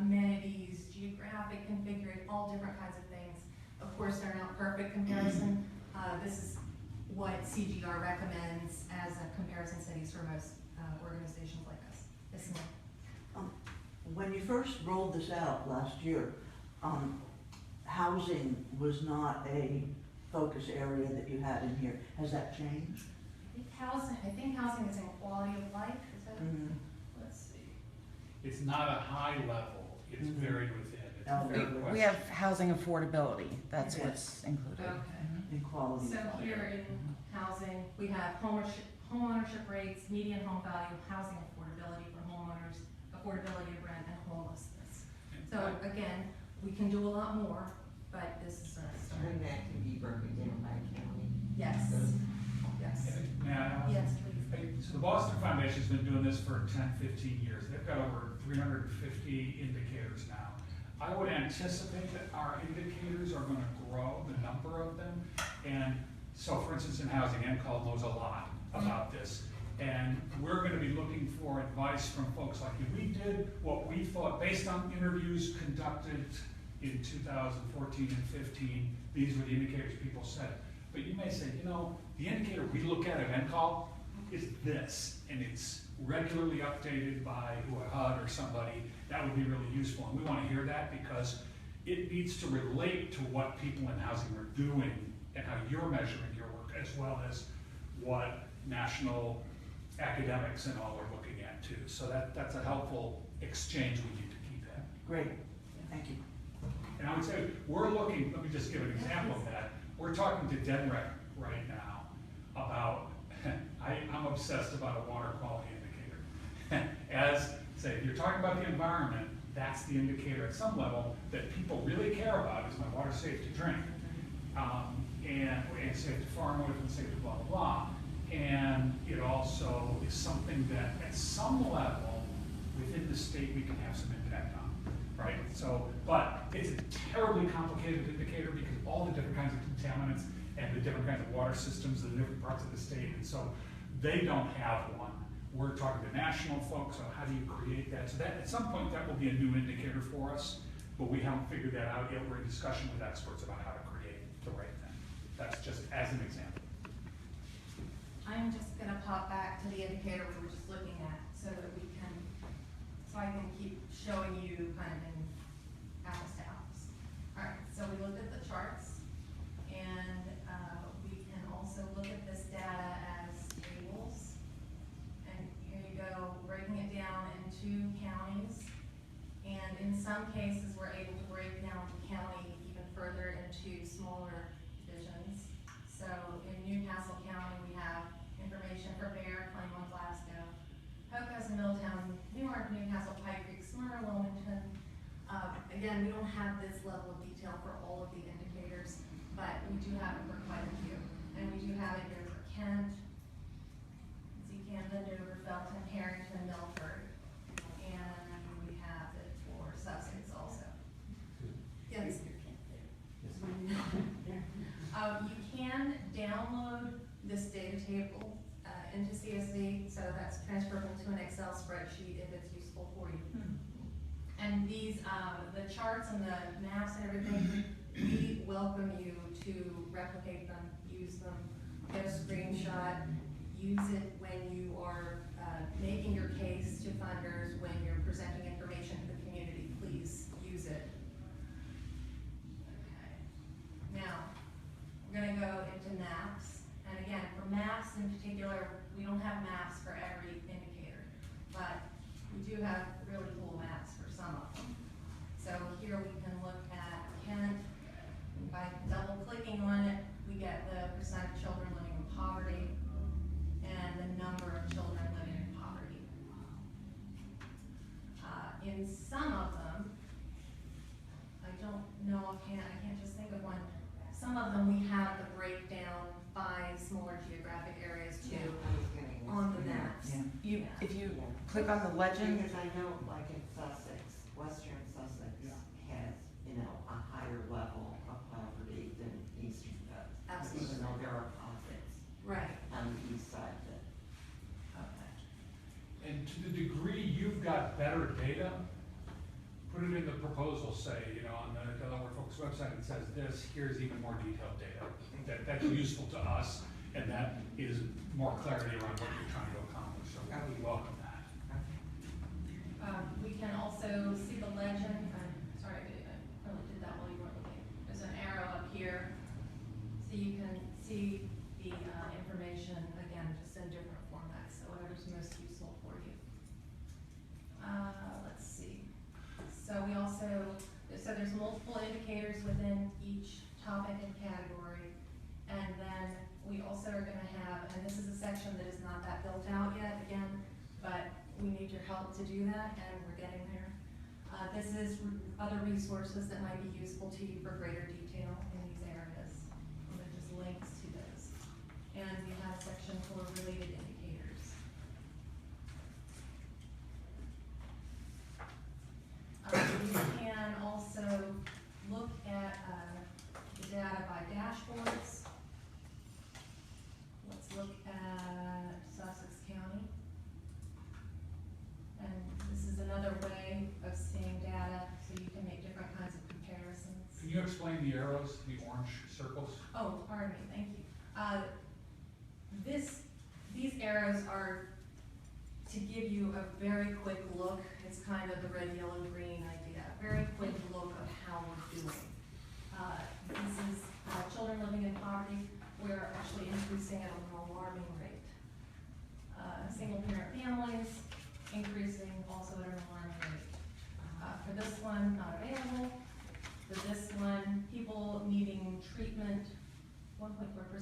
amenities, geographic configuration, all different kinds of things. Of course, they're not perfect comparison. This is what CGR recommends as a comparison studies for most organizations like us. Yes, ma'am.
When you first rolled this out last year, housing was not a focus area that you had in here. Has that changed?
I think housing is in quality of life. Is that?
Mm-hmm.
Let's see.
It's not a high level, it's
Mhm.
buried within. It's
Oh,
a fair
We
question.
have housing affordability, that's
Yes.
what's included.
Okay.
Equality.
So here in housing, we have homeownership rates, median home value, housing affordability for homeowners, affordability of rent, and homelessness. So again, we can do a lot more, but this is a start.
Wouldn't that to be broken down by county?
Yes, yes.
Now,
Yes, please.
so the Boston Foundation's been doing this for 10, 15 years. They've got over 350 indicators now. I would anticipate that our indicators are gonna grow, the number of them. And so for instance, in housing, NCAL knows a lot about this. And we're gonna be looking for advice from folks like you. We did what we thought, based on interviews conducted in 2014 and 15, these were the indicators people said. But you may say, the indicator we look at NCAL is this, and it's regularly updated by a HUD or somebody. That would be really useful, and we want to hear that because it needs to relate to what people in housing are doing and how you're measuring your work, as well as what national academics and all are looking at too. So that's a helpful exchange we need to keep that.
Great, thank you.
And I would say, we're looking, let me just give an example of that. We're talking to DENREC right now about, I'm obsessed about a water quality indicator. As, say, if you're talking about the environment, that's the indicator at some level that people really care about, is my water safe to drink? And safe to farm with, and safe to blah, blah, blah. And it also is something that at some level within the state we can have some impact on, right? So, but it's a terribly complicated indicator because all the different kinds of contaminants and the different kinds of water systems in different parts of the state, and so they don't have one. We're talking to national folks on how do you create that. So that at some point that will be a new indicator for us, but we haven't figured that out yet. We're in discussion with experts about how to create the right thing. That's just as an example.
I'm just gonna pop back to the indicator we were just looking at so that so I can keep showing you kind of in apples to apples. All right, so we looked at the charts, and we can also look at this data as tables. And here you go, breaking it down into counties. And in some cases, we're able to break down the county even further into smaller divisions. So in Newcastle County, we have information for Bear, Claymont, Glasgow, Pocos and Middletown, Newark, Newcastle, Pike Creek, Smyrna, Wilmington. Again, we don't have this level of detail for all of the indicators, but we do have it for quite a few. And we do have it here for Kent, Camden, Dover, Felton, Harrington, Milford. And we have it for Sussex also. Yes. You can download this data table into CSV, so that's transferable to an Excel spreadsheet if it's useful for you. And these, the charts and the maps and everything, we welcome you to replicate them, use them, get a screenshot, use it when you are making your case to funders, when you're presenting information to the community. Please use it. maps. And again, for maps in particular, we don't have maps for every indicator, but we do have really cool maps for some of them. So here we can look at Kent. By double clicking on it, we get the percent of children living in poverty and the number of children living in poverty. In some of them, I don't know offhand, I can't just think of one. Some of them we have the breakdown by smaller geographic areas too on the maps.
Yeah. If you click on the legend.
Because I know, like in Sussex, Western Sussex has, you know, a higher level of poverty than Eastern does.
Absolutely.
Even though there are pockets
Right.
on the east side that.
Okay.
And to the degree you've got better data, put it in the proposal, say, you know, on the Delaware Folks website, it says this, here's even more detailed data. That's useful to us, and that is more clarity around what you're trying to accomplish, so we welcome that.
We can also see the legend. Sorry, I probably did that while you weren't looking. There's an arrow up here, so you can see the information, again, just in different formats, so whatever's most useful for you. Let's see. So we also, so there's multiple indicators within each topic and category. And then we also are gonna have, and this is a section that is not that built out yet, again, but we need your help to do that, and we're getting there. This is other resources that might be useful to you for greater detail in these areas. And then just links to those. And we have a section for related indicators. We can also look at the data by dashboards. Let's look at Sussex County. And this is another way of seeing data, so you can make different kinds of comparisons.
Can you explain the arrows, the orange circles?
Oh, pardon me, thank you. These arrows are to give you a very quick look. It's kind of the red, yellow, green idea. Very quick look of how we're doing. This is children living in poverty. We're actually increasing at an alarming rate. Single parent families, increasing also at an alarming rate. For this one, not available. For this one, people needing treatment, 1.4%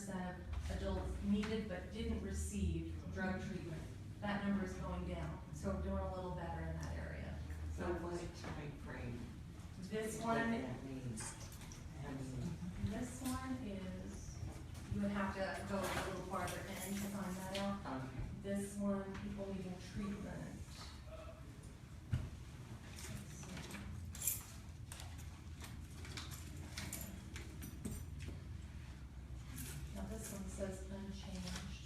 of adults needed but didn't receive drug treatment. That number is going down, so we're doing a little better in that area.
So what time frame?
This
What
one,
that means?
this one is, you would have to go a little farther in to find that out. This one, people needing treatment. Let's see. Now this one says unchanged.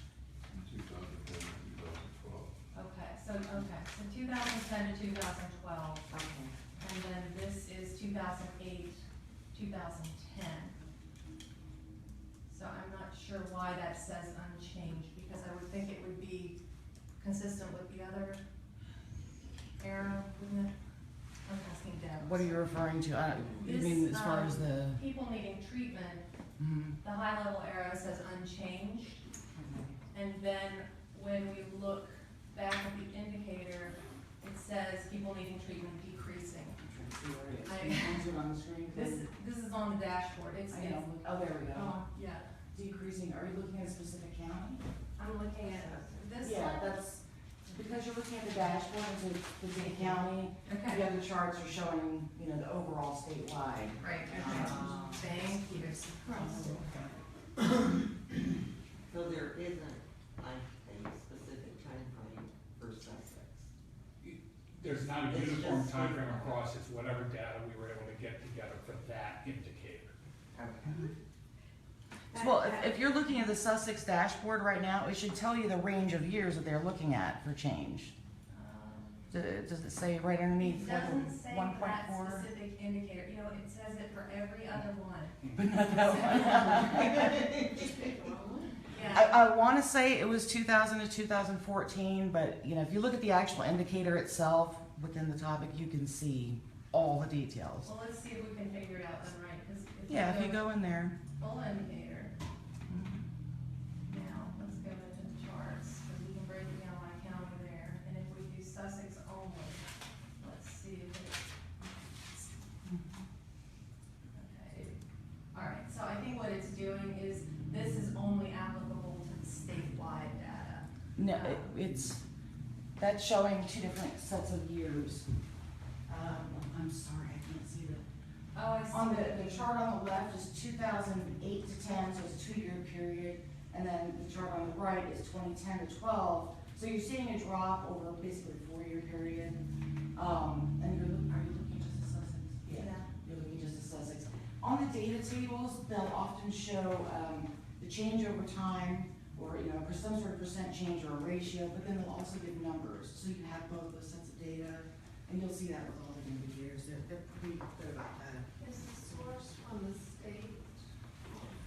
2010, 2012.
Okay, so 2010 to 2012.
Okay.
And then this is 2008, 2010. So I'm not sure why that says unchanged, because I would think it would be consistent with the other arrow, wouldn't it? I'm asking Deb.
What are you referring to? You
This,
mean as far as the?
People needing treatment,
Mhm.
the high level arrow says unchanged. And then when we look back at the indicator, it says people needing treatment decreasing.
Is it on the screen?
This is on the dashboard, it's,
I know. Oh, there we go.
yeah,
Decreasing, are you looking at a specific county?
I'm looking at this
Yeah,
one.
that's, because you're looking at the dashboard, it's a specific county.
Okay.
The other charts are showing, you know, the overall statewide.
Right, okay, thank you.
So there isn't, like, a specific time frame for Sussex?
There's not a
It's
uniform
just-
timeframe across, it's whatever data we were able to get together for that indicator.
Okay.
Well, if you're looking at the Sussex dashboard right now, it should tell you the range of years that they're looking at for change. Does it say right underneath?
It doesn't say
1.4?
that specific indicator, you know, it says it for every other one.
But not that one.
Yeah,
I wanna say it was 2000 to 2014, but, you know, if you look at the actual indicator itself within the topic, you can see all the details.
well, let's see if we can figure it out then, right, because.
Yeah, if you go in there.
Full indicator. doing is, this is only applicable to the statewide data.
No, that's showing two different sets of years. I'm sorry, I can't see that.
Oh, I see.
On the chart on the left is 2008 to 10, so it's a 2-year period. And then the chart on the right is 2010 to 12. So you're seeing a drop over basically a 4-year period. And are you looking just at Sussex? Yeah, you're looking just at Sussex. On the data tables, they'll often show the change over time, or some sort of percent change or a ratio, but then they'll also give numbers. So you have both those sets of data, and you'll see that with all the indicators. They're pretty good about that.
Is the source from the state,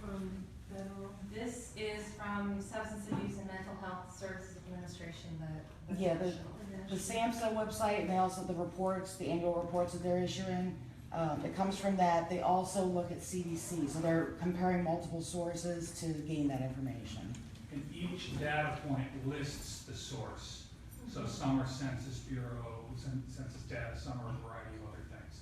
from federal?
This is from Substance Abuse and Mental Health Services Administration, the
Yeah, the SAMHSA website, and they also, the reports, the annual reports that they're issuing, it comes from that. They also look at CDC, so they're comparing multiple sources to gain that information.
And each data point lists the source. So some are Census Bureau, census data, some are a variety of other things.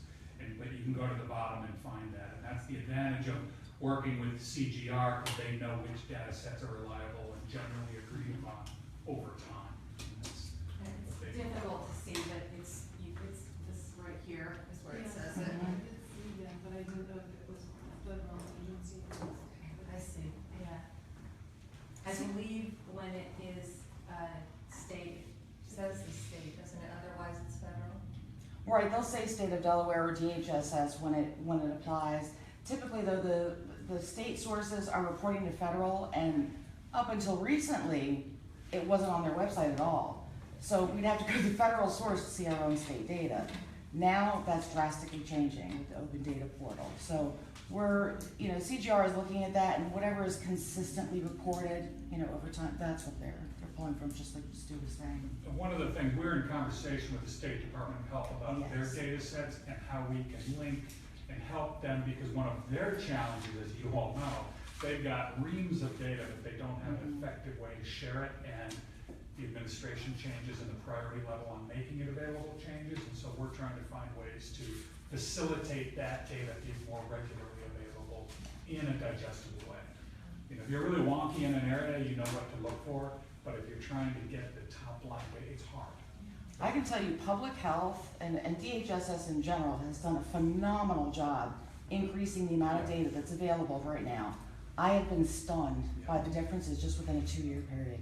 But you can go to the bottom and find that. And that's the advantage of working with CGR, because they know which data sets are reliable and generally agreed upon over time.
It's difficult to see, but it's this right here is where it says it.
I did see that, but I didn't know if it was federal agency.
I see, yeah. I believe when it is state, it says the state, doesn't it? Otherwise it's federal.
Right, they'll say state of Delaware or DHSS when it applies. Typically though, the state sources are reporting to federal, and up until recently, it wasn't on their website at all. So we'd have to go to the federal source to see our own state data. Now that's drastically changing with the open data portal. So we're, CGR is looking at that, and whatever is consistently reported, over time, that's what they're pulling from, just like Stu was saying.
And one of the things, we're in conversation with the State Department of Health about their
Yes.
data sets and how we can link and help them, because one of their challenges, as you all know, they've got reams of data, but they don't have an effective way to share it, and the administration changes and the priority level on making it available changes, and so we're trying to find ways to facilitate that data being more regularly available in a digestible way. If you're really wonky in an area, you know what to look for, but if you're trying to get the top line, it's hard.
I can tell you public health and DHSS in general has done a phenomenal job increasing the amount of data that's available right now. I have been stunned by the differences just within a 2-year period.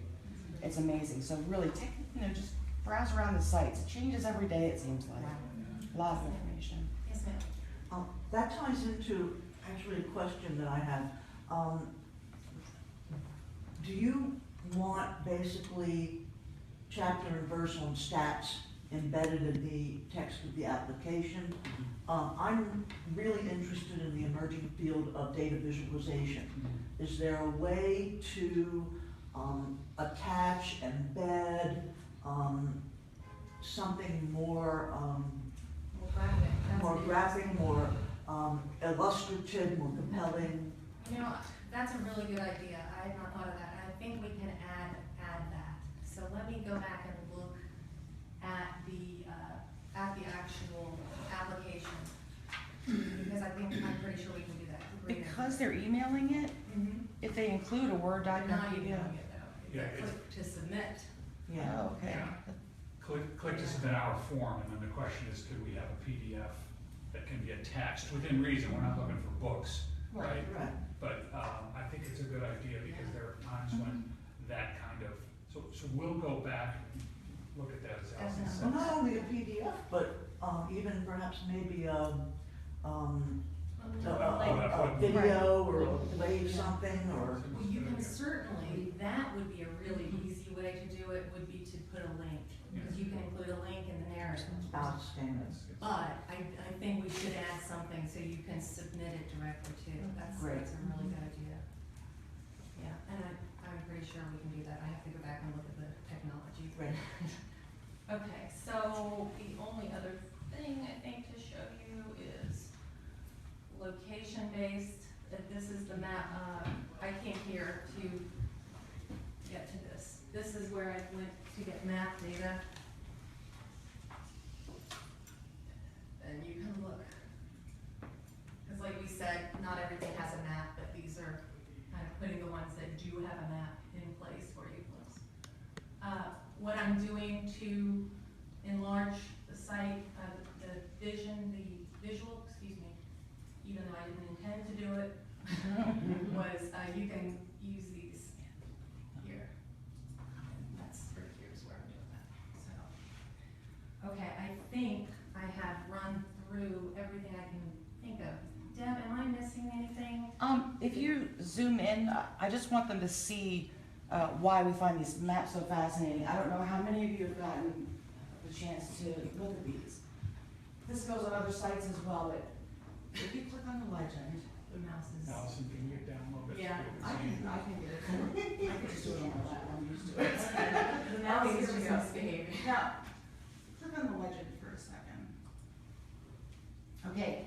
It's amazing. So really take, just browse around the sites. It changes every day, it seems like. A lot of information.
Yes, ma'am.
That ties into actually a question that I have. Do you want basically chapter and verse on stats embedded in the text of the application? I'm really interested in the emerging field of data visualization. Is there a way to attach, embed something more graphic, more illustrative, more compelling?
That's a really good idea. I had not thought of that. I think we can add that. So let me go back and look at the actual application, because I'm pretty sure we can do that.
Because they're emailing it, if they include a Word document,
Not emailing it though.
Yeah,
Click to submit.
Yeah.
Oh, okay.
Yeah. Click to submit our form, and then the question is, could we have a PDF that can be attached within reason? We're not looking for books, right?
Right.
But I think it's a good idea, because there are times when that kind of, so we'll go back and look at that, as Allison
Well,
said.
not only a PDF, but even perhaps maybe a video or a play something, or.
Well, you can certainly, that would be a really easy way to do it, would be to put a link, because you can include a link in the narrative.
Outstanding.
But I think we should add something so you can submit it directly too. That's a really good idea. Yeah, and I'm pretty sure we can do that. I have to go back and look at the technology.
Right.
Okay, so the only other thing I think to show you is location-based. This is the map. I came here to get to this. This is where I went to get map data. And you can look. Because like we said, not everything has a map, but these are have a map in place for you. What I'm doing to enlarge the site, the visual, even though I didn't intend to do it, was you can use these here. And that's here's where I'm doing that. So, okay, I think I have run through everything I can think of. Deb, am I missing anything?
If you zoom in, I just want them to see why we find these maps so fascinating. I don't know how many of you have gotten the chance to look at these. This goes on other sites as well, but if you click on the legend,
The mouse is.
Allison, can you get down a little bit?
Yeah,
I can get it. I can just do it on my lap, I'm used to it.
The mouse is just misbehaving.
Now, click on the legend for a second. Okay,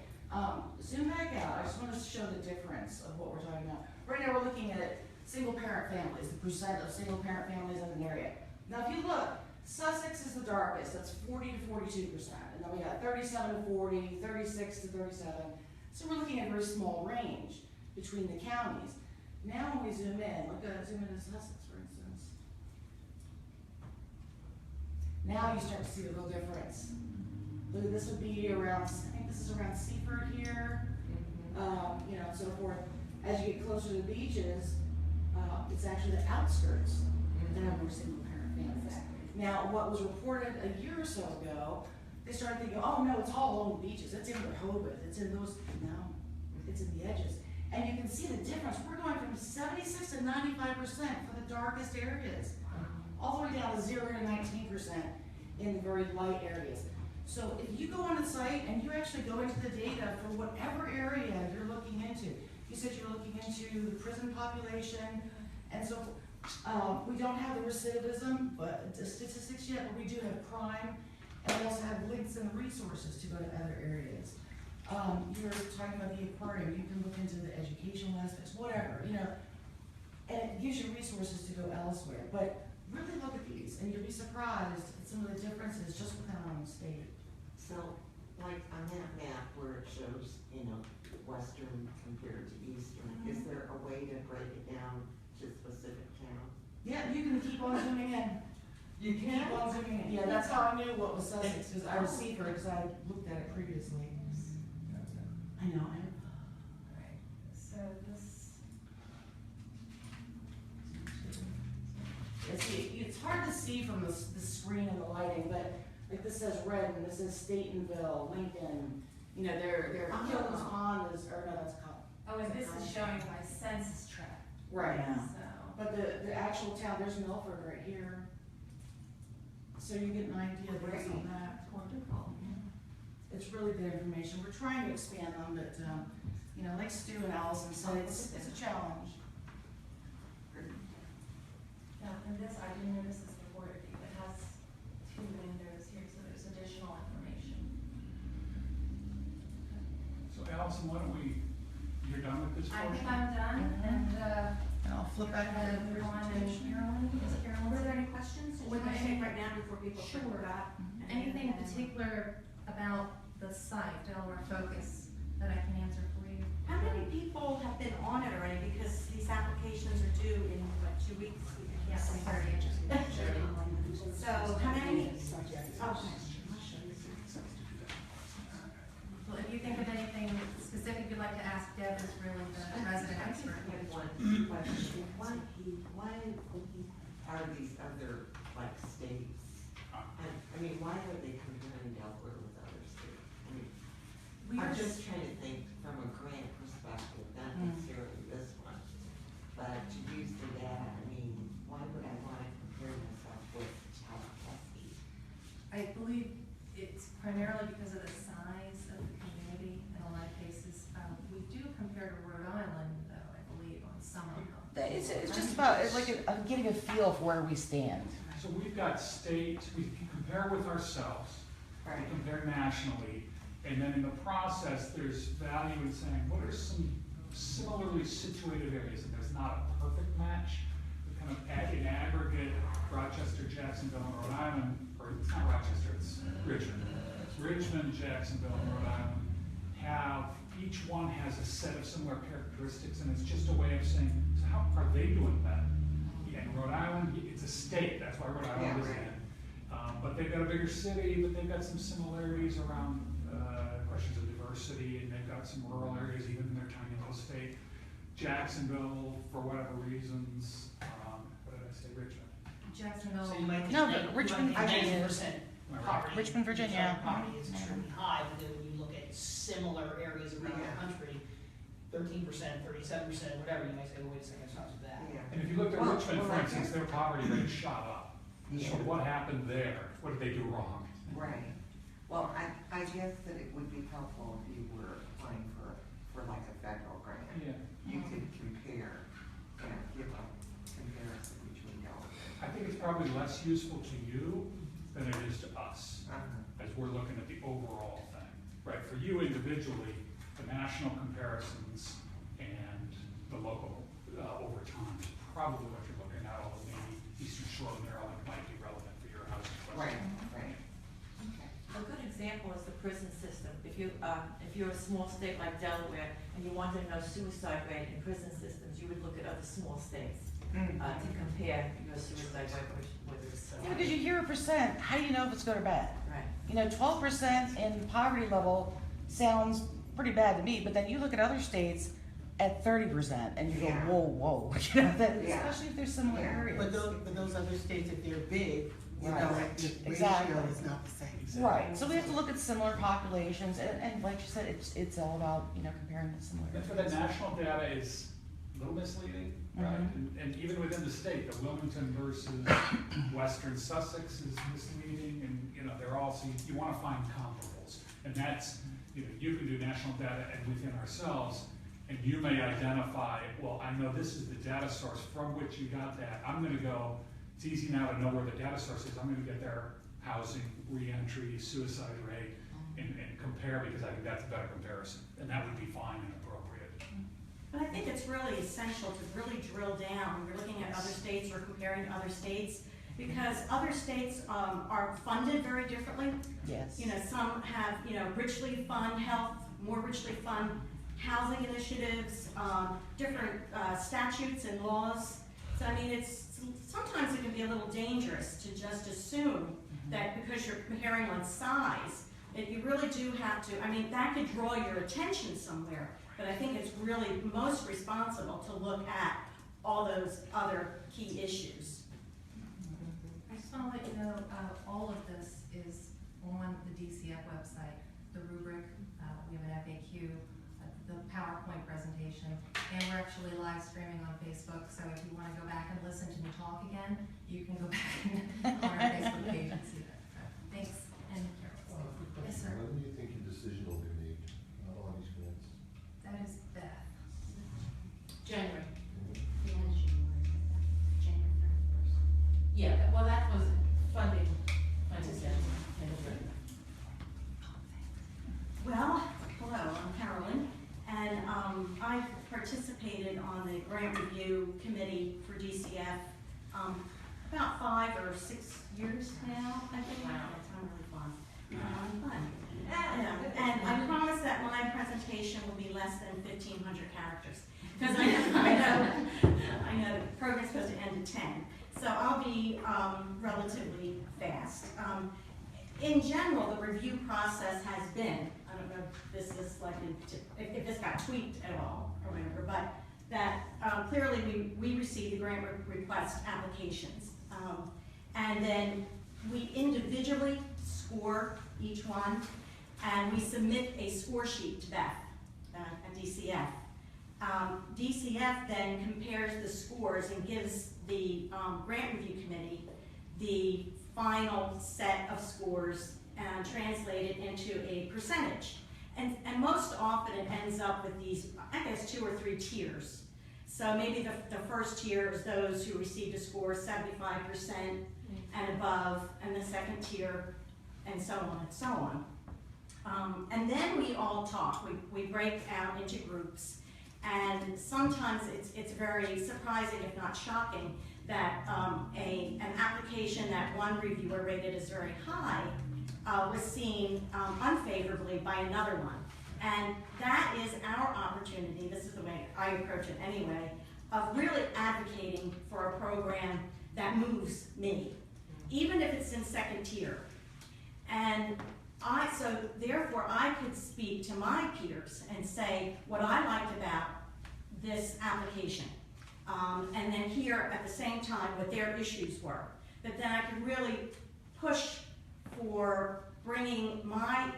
zoom back out. I just want to show the difference of what we're talking about. Right now we're looking at single-parent families, the percent of single-parent families in an area. Now if you look, Sussex is the darkest, that's 40 to 42%. And then we got 37 to 40, 36 to 37. So we're looking at a very small range between the counties. Now when we zoom in, zoom into Sussex, for instance. Now you start to see the real difference. Look, this would be around, I think this is around Seaford here, you know, and so forth. As you get closer to the beaches, it's actually the outskirts that have more single-parent families. Now, what was reported a year or so ago, they started thinking, oh no, it's all along the beaches. It's in Rehoboth. It's in those, no, it's in the edges. And you can see the difference. We're going from 76 to 95% for the darkest areas, all the way down to 0 to 19% in the very light areas. So if you go on the site and you actually go into the data for whatever area you're looking into, you said you're looking into the prison population, and so we don't have the recidivism, but the statistics yet, but we do have crime, and we also have links and resources to go to other areas. You're talking about the aquarium, you can look into the educational aspects, whatever, you know, and it gives you resources to go elsewhere. But really look at these, and you'll be surprised at some of the differences just within our own state.
So, like on that map where it shows, you know, western compared to eastern, is there a way to break it down to specific towns?
Yeah, you can keep on zooming in.
You can?
Keep on zooming in. Yeah, that's how I knew what was Sussex, because I was Seaford, because I looked at it previously. I know.
Right, so this.
It's hard to see from the screen and the lighting, but like this says Redmond, this is Statonville, Lincoln, you know, they're Kilton's Pond is, or no, that's Cop.
Oh, and this is showing my census tract.
Right.
Yeah.
So.
But the actual town, there's Milford right here. So you get an idea based on that.
Wonderful.
It's really good information. We're trying to expand them, but, you know, like Stu and Allison said, it's a challenge.
Now, and this, I didn't notice this before, it has 2 windows here, so there's additional information.
So Allison, why don't you're done with this
I
portion?
think I'm done, and,
And I'll flip back to the
everyone and
presentation.
Carolyn, is Carolyn?
Were there any questions that you
Would
want to
they-
take right now before people
Sure.
forgot?
Anything particular about the site, Delaware Focus, that I can answer for you?
How many people have been on it already? Because these applications are due in, what, 2 weeks?
Yes, 30.
So how many?
Well, if you think of anything specific you'd like to ask, Deb is really the resident
I just
expert.
have one question. Why are these other, like, states? I mean, why are they comparing Delaware with other states? I mean,
We
I'm
are
just trying to think from a grant perspective, not necessarily this one, but to use the data, I mean, why would I want to compare myself with Tallahassee?
I believe it's primarily because of the size of the community in a lot of cases. We do compare to Rhode Island, though, I believe, on some of them.
It's just about, it's like getting a feel for where we stand.
So we've got state, we can compare with ourselves, we compare nationally, and then in the process, there's value in saying, what are some similarly situated areas? And there's not a perfect match, but kind of in aggregate, Rochester, Jacksonville, and Rhode Island, or it's not Rochester, it's Richmond. Richmond, Jacksonville, and Rhode Island each one has a set of similar characteristics, and it's just a way of saying, so how are they doing better? In Rhode Island, it's a state, that's why Rhode Island is in. But they've got a bigger city, but they've got some similarities around questions of diversity, and they've got some rural areas, even in their tiny little state. Jacksonville, for whatever reasons, what did I say, Richmond?
Jacksonville.
So you might think,
No,
like,
but Richmond,
you might think
Virginia
90%
Right.
poverty.
Richmond, Virginia.
Poverty is extremely high, but then when you look at similar areas around the country, 13%, 37%, whatever, you might say, well, wait a second, it's not so bad.
And if you look at Richmond, for instance, their poverty rate shot up. So what happened there? What did they do wrong?
Right. Well, I guess that it would be helpful if you were applying for like a federal grant.
Yeah.
You could compare, give a comparison between y'all.
I think it's probably less useful to you than it is to us, as we're looking at the overall thing. Right, for you individually, the national comparisons and the local over time is probably what you're looking at, although maybe Eastern Shore of Maryland might be relevant for your housing question.
Right.
A good example is the prison system. If you're a small state like Delaware and you wanted to know suicide rate in prison systems, you would look at other small states to compare your suicide rate with
Yeah, because you hear a percent, how do you know if it's good or bad?
Right.
You know, 12% in poverty level sounds pretty bad to me, but then you look at other states at 30% and you go, whoa, you know, that, especially if there's similar areas.
But those other states, if they're big, you
Right.
know, the
Exactly.
ratio is not the same.
Right, so we have to look at similar populations, and like you said, it's all about, you know, comparing the similar
And
areas.
for the national data is a little misleading, right? And even within the state, the Wilmington versus Western Sussex is misleading, and, you know, they're all, so you wanna find comparables. And that's, you know, you can do national data and within ourselves, and you may identify, well, I know this is the data source from which you got that. I'm gonna go, it's easy now to know where the data source is. I'm gonna get their housing, reentry, suicide rate, and compare, because I think that's a better comparison. And that would be fine and appropriate.
But I think it's really essential to really drill down when you're looking at other states or comparing to other states, because other states are funded very differently.
Yes.
You know, some have, you know, richly fund health, more richly fund housing initiatives, different statutes and laws. So I mean, sometimes it can be a little dangerous to just assume that because you're comparing on size, that you really do have to, I mean, that could draw your attention somewhere, but I think it's really most responsible to look at all those other key issues.
I just want to let you know, all of this is on the DCF website, the rubric, we have an FAQ, the PowerPoint presentation, and we're actually live streaming on Facebook, so if you want to go back and listen to me talk again, you can go back on our Facebook page and see that. Thanks, and Carol. Yes, sir.
When do you think your decision will be made on these grants?
That is Beth.
January. January 31st. Yeah, well, that was funding.
Well, hello, I'm Carolyn, and I've participated on the grant review committee for DCF about 5 or 6 years now, I think.
Wow.
It's really fun. And I promise that my presentation will be less than 1,500 characters, because I know the program's supposed to end at 10, so I'll be relatively fast. In general, the review process has been, I don't know if this is like, if this got tweaked at all or whatever, but that clearly we receive the grant request applications. And then we individually score each one, and we submit a score sheet to Beth at DCF. DCF then compares the scores and gives the grant review committee the final set of scores and translated into a percentage. And most often it ends up with these, I guess, 2 or 3 tiers. So maybe the first tier is those who received a score 75% and above, and the second tier, and so on and so on. And then we all talk. We break out into groups, and sometimes it's very surprising, if not shocking, that an application that one reviewer rated as very high was seen unfavorably by another one. And that is our opportunity, this is the way I approach it anyway, of really advocating for a program that moves me, even if it's in second tier. And so therefore I could speak to my peers and say what I liked about this application. And then hear at the same time what their issues were. But then I could really push for bringing my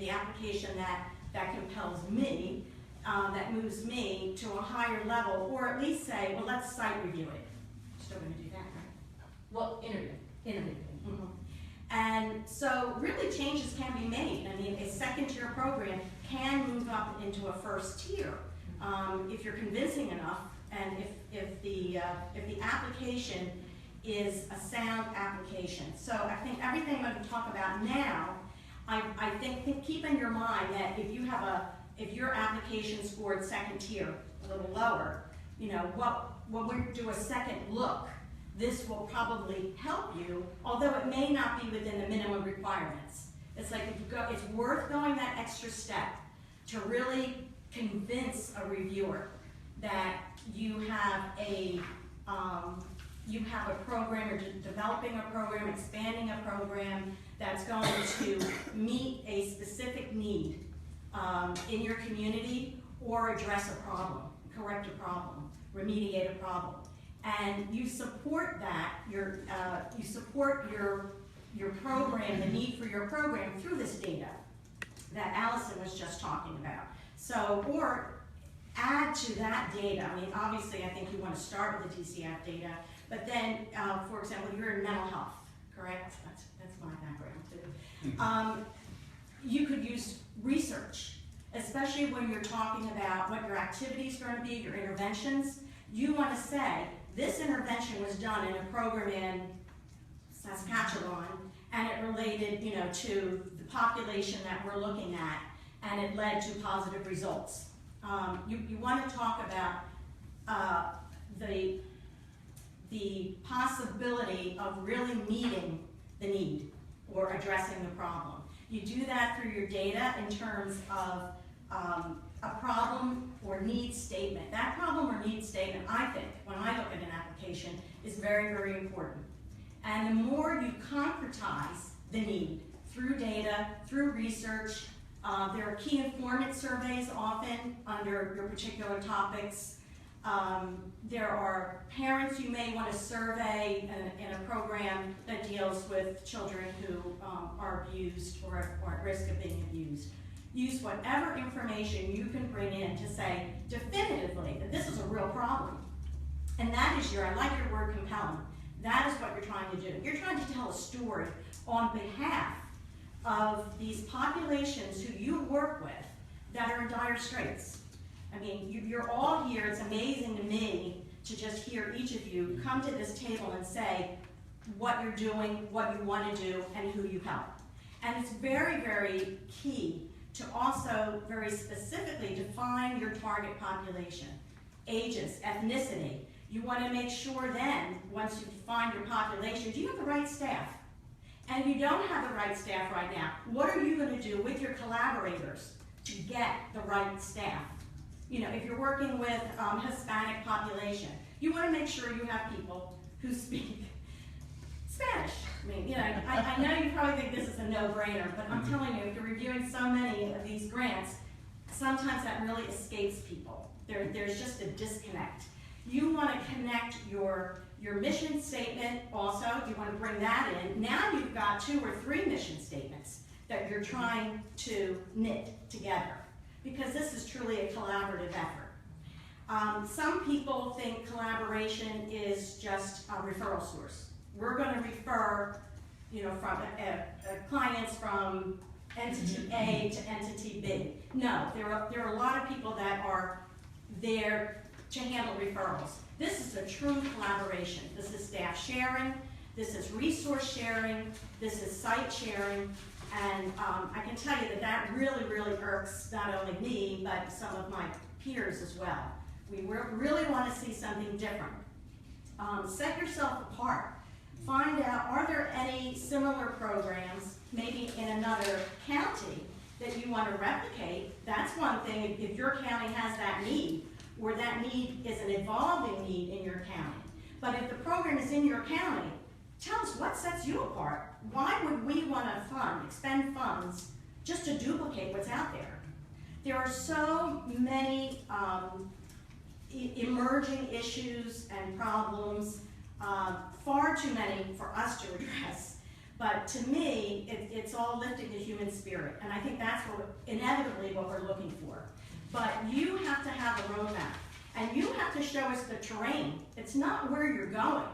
the application that compels me, that moves me to a higher level, or at least say, well, let's site review it. Still gonna do that, right?
Well, interview.
Interview. Mm-hmm. And so really changes can be made. I mean, a second tier program can move up into a first tier if you're convincing enough, and if the application is a sound application. So I think everything I'm going to talk about now, I think keep in your mind that if your application scored second tier, a little lower, you know, when we do a second look, this will probably help you, although it may not be within the minimum requirements. It's like it's worth going that extra step to really convince a reviewer that you have a program, or developing a program, expanding a program that's going to meet a specific need in your community, or address a problem, correct a problem, remediate a problem. And you support that, you support your program, the need for your program through this data that Allison was just talking about. So, or add to that data. I mean, obviously, I think you want to start with the DCF data, but then, for example, you're in mental health, correct? That's my background too. You could use research, especially when you're talking about what your activities are going to be, your interventions. You want to say, this intervention was done in a program in Saskatchewan, and it related, you know, to the population that we're looking at, and it led to positive results. You want to talk about the possibility of really meeting the need or addressing the problem. You do that through your data in terms of a problem or need statement. That problem or need statement, I think, when I look at an application, is very, very important. And the more you concretize the need through data, through research, there are key informant surveys often under your particular topics. There are parents you may want to survey in a program that deals with children who are abused or at risk of being abused. Use whatever information you can bring in to say definitively that this is a real problem. And that is I like your word compelling. That is what you're trying to do. You're trying to tell a story on behalf of these populations who you work with that are in dire straits. I mean, you're all here. It's amazing to me to just hear each of you come to this table and say what you're doing, what you want to do, and who you help. And it's very, very key to also very specifically define your target population, ages, ethnicity. You want to make sure then, once you define your population, do you have the right staff? And if you don't have the right staff right now, what are you going to do with your collaborators to get the right staff? You know, if you're working with Hispanic population, you want to make sure you have people who speak Spanish. I mean, you know, I know you probably think this is a no-brainer, but I'm telling you, if you're reviewing so many of these grants, sometimes that really escapes people. There's just a disconnect. You want to connect your mission statement also. You want to bring that in. Now you've got 2 or 3 mission statements that you're trying to knit together, because this is truly a collaborative effort. Some people think collaboration is just a referral source. We're going to refer, you know, from clients from entity A to entity B. No, there are a lot of people that are there to handle referrals. This is a true collaboration. This is staff sharing, this is resource sharing, this is site sharing, and I can tell you that really, really irks not only me, but some of my peers as well. We really want to see something different. Set yourself apart. Find out, are there any similar programs, maybe in another county, that you want to replicate? That's one thing, if your county has that need. or that need is an evolving need in your county. But if the program is in your county, tell us what sets you apart. Why would we want to expend funds just to duplicate what's out there? There are so many emerging issues and problems, far too many for us to address. But to me, it's all lifting the human spirit, and I think that's inevitably what we're looking for. But you have to have a roadmap, and you have to show us the terrain. It's not where you're going.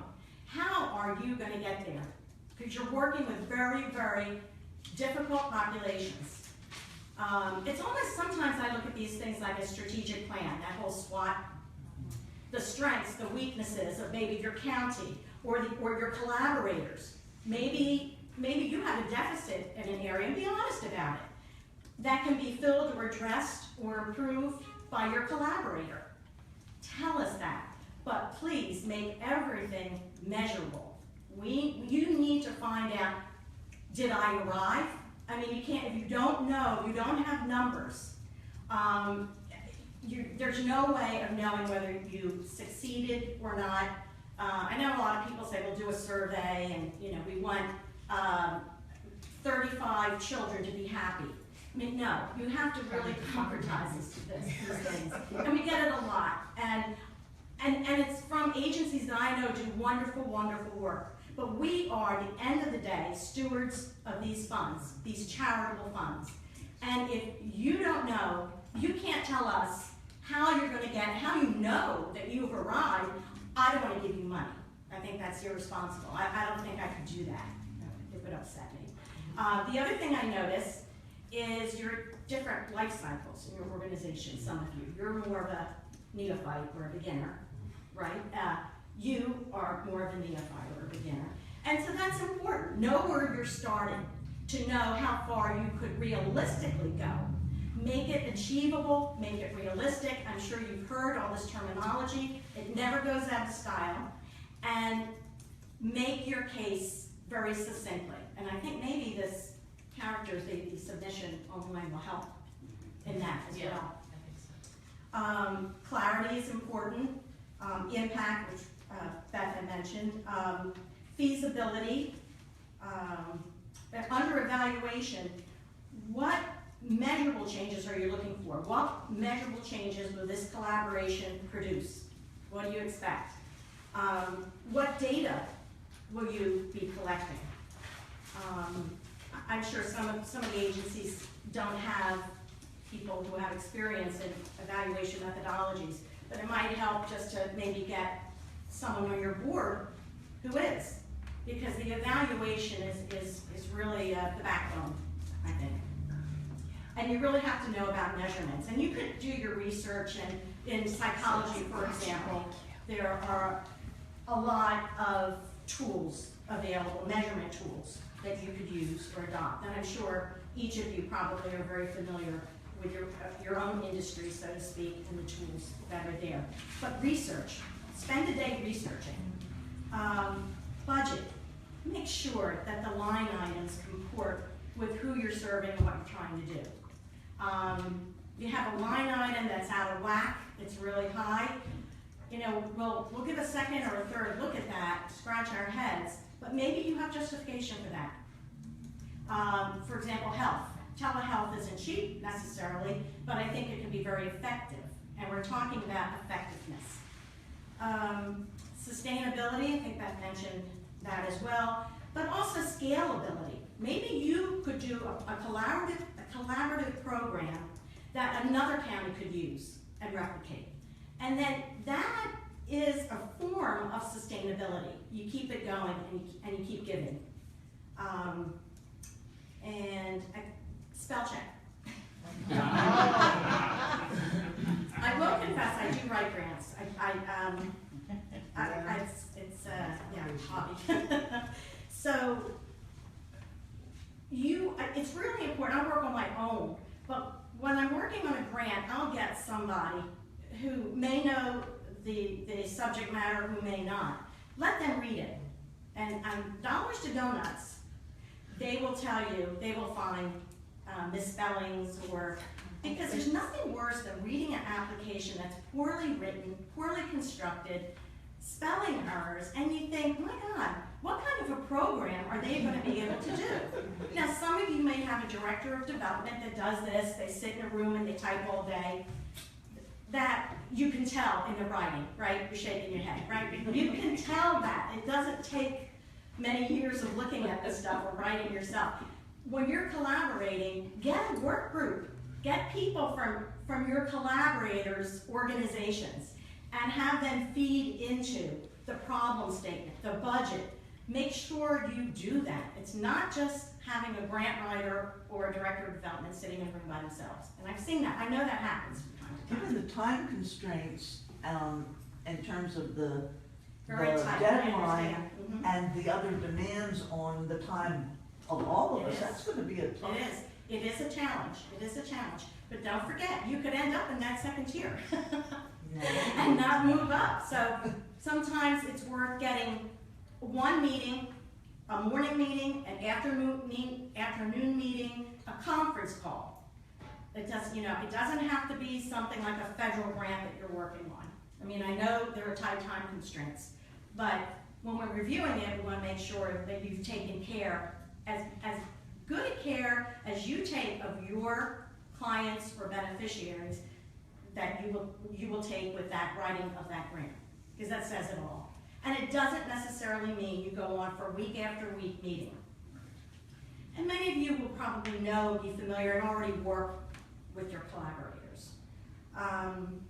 How are you going to get there? Because you're working with very, very difficult populations. It's almost, sometimes I look at these things like a strategic plan, that whole SWOT. The strengths, the weaknesses of maybe your county or your collaborators. Maybe you have a deficit in an area, and be honest about it. That can be filled or addressed or improved by your collaborator. Tell us that, but please make everything measurable. You need to find out, did I arrive? I mean, you can't, if you don't know, you don't have numbers, there's no way of knowing whether you succeeded or not. I know a lot of people say, we'll do a survey and, we want 35 children to be happy. I mean, no, you have to really concretize these things. And we get it a lot. And it's from agencies that I know do wonderful, wonderful work. But we are, at the end of the day, stewards of these funds, these charitable funds. And if you don't know, you can't tell us how you're going to how you know that you've arrived. I don't want to give you money. I think that's irresponsible. I don't think I could do that. It would upset me. The other thing I notice is your different life cycles in your organization. Some of you, you're more of a neophyte or a beginner, right? You are more of a neophyte or a beginner. And so that's important. Know where you're starting to know how far you could realistically go. Make it achievable, make it realistic. I'm sure you've heard all this terminology. It never goes out of style. And make your case very succinctly. And I think maybe this the submission online will help in that as well. I think so. Clarity is important. Impact, which Beth had mentioned. Feasibility. Under evaluation, what measurable changes are you looking for? What measurable changes will this collaboration produce? What do you expect? What data will you be collecting? I'm sure some of the agencies don't have people who have experience in evaluation methodologies, but it might help just to maybe get someone on your board who is, because the evaluation is really the backbone, I think. And you really have to know about measurements. And you could do your research, and in psychology, for example, there are a lot of tools available, measurement tools, that you could use or adopt. And I'm sure each of you probably are very familiar with your own industry, so to speak, and the tools that are there. But research, spend a day researching. Budget, make sure that the line items comport with who you're serving and what you're trying to do. You have a line item that's out of whack, it's really high, we'll give a second or a third look at that, scratch our heads, but maybe you have justification for that. For example, health. Telehealth isn't cheap necessarily, but I think it can be very effective, and we're talking about effectiveness. Sustainability, I think Beth mentioned that as well, but also scalability. Maybe you could do a collaborative program that another county could use and replicate. And then that is a form of sustainability. You keep it going and you keep giving. Spell check. I will confess, I do write grants. It's a hobby. So it's really important. I work on my own, but when I'm working on a grant, I'll get somebody who may know the subject matter, who may not. Let them read it. And dollars to donuts, they will tell you, they will find misspellings or Because there's nothing worse than reading an application that's poorly written, poorly constructed, spelling errors, and you think, my God, what kind of a program are they going to be able to do? Now, some of you may have a director of development that does this, they sit in a room and they type all day. That you can tell in the writing, right? You're shaking your head, right? You can tell that. It doesn't take many years of looking at this stuff or writing yourself. When you're collaborating, get a work group. Get people from your collaborators' organizations and have them feed into the problem statement, the budget. Make sure you do that. It's not just having a grant writer or a director of development sitting in a room by themselves. And I've seen that. I know that happens from time to time.
Given the time constraints, in terms of the
Very tight, I
deadline
understand. Mhm.
and the other demands on the time of all of
It
us,
is.
that's gonna be a tough.
It is. It is a challenge. It is a challenge. But don't forget, you could end up in that second tier and not move up. So sometimes it's worth getting one meeting, a morning meeting, an afternoon meeting, a conference call. It does, it doesn't have to be something like a federal grant that you're working on. I mean, I know there are tight time constraints, but when we're reviewing it, we want to make sure that you've taken care, as good a care as you take of your clients or beneficiaries, that you will take with that writing of that grant, because that says it all. And it doesn't necessarily mean you go on for week after week meeting. And many of you will probably know, be familiar, and already work with your collaborators. And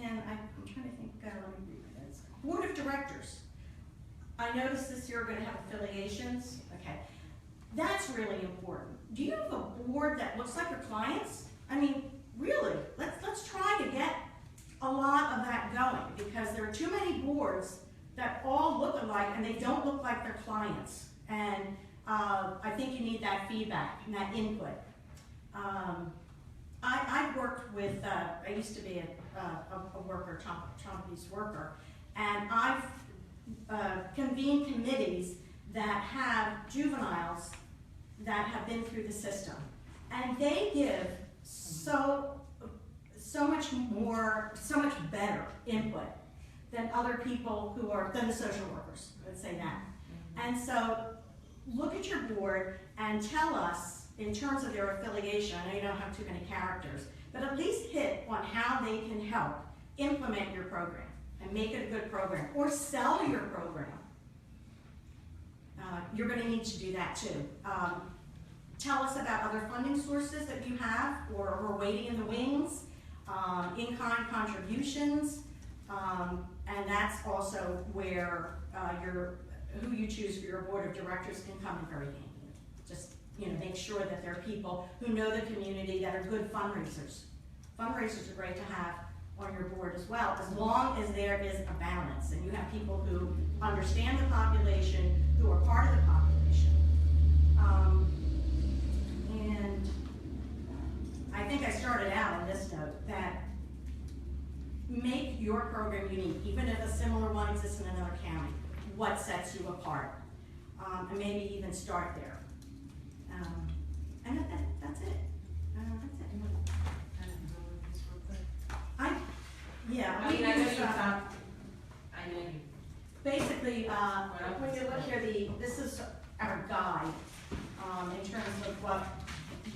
I'm trying to think, let me read this. Board of Directors. I noticed this year we're going to have affiliations. Okay, that's really important. Do you have a board that looks like your clients? I mean, really, let's try to get a lot of that going, because there are too many boards that all look alike and they don't look like their clients. And I think you need that feedback and that input. I've worked with, I used to be a worker, Trump-East worker, and I've convened committees that have juveniles that have been through the system. And they give so much more, so much better input than other people than the social workers, let's say that. And so look at your board and tell us, in terms of their affiliation, I know you don't have too many characters, but at least hit on how they can help implement your program and make it a good program, or sell your program. You're going to need to do that too. Tell us about other funding sources that you have or are waiting in the wings, in-kind contributions, and that's also where who you choose for your board of directors can come in very handy. Just make sure that there are people who know the community, that are good fundraisers. Fundraisers are great to have on your board as well, as long as there is a balance and you have people who understand the population, who are part of the population. And I think I started out on this note that make your program unique, even if a similar one exists in another county. What sets you apart? And maybe even start there. And that's it. That's it.
I know you.
Basically, when you look here, this is our guide in terms of what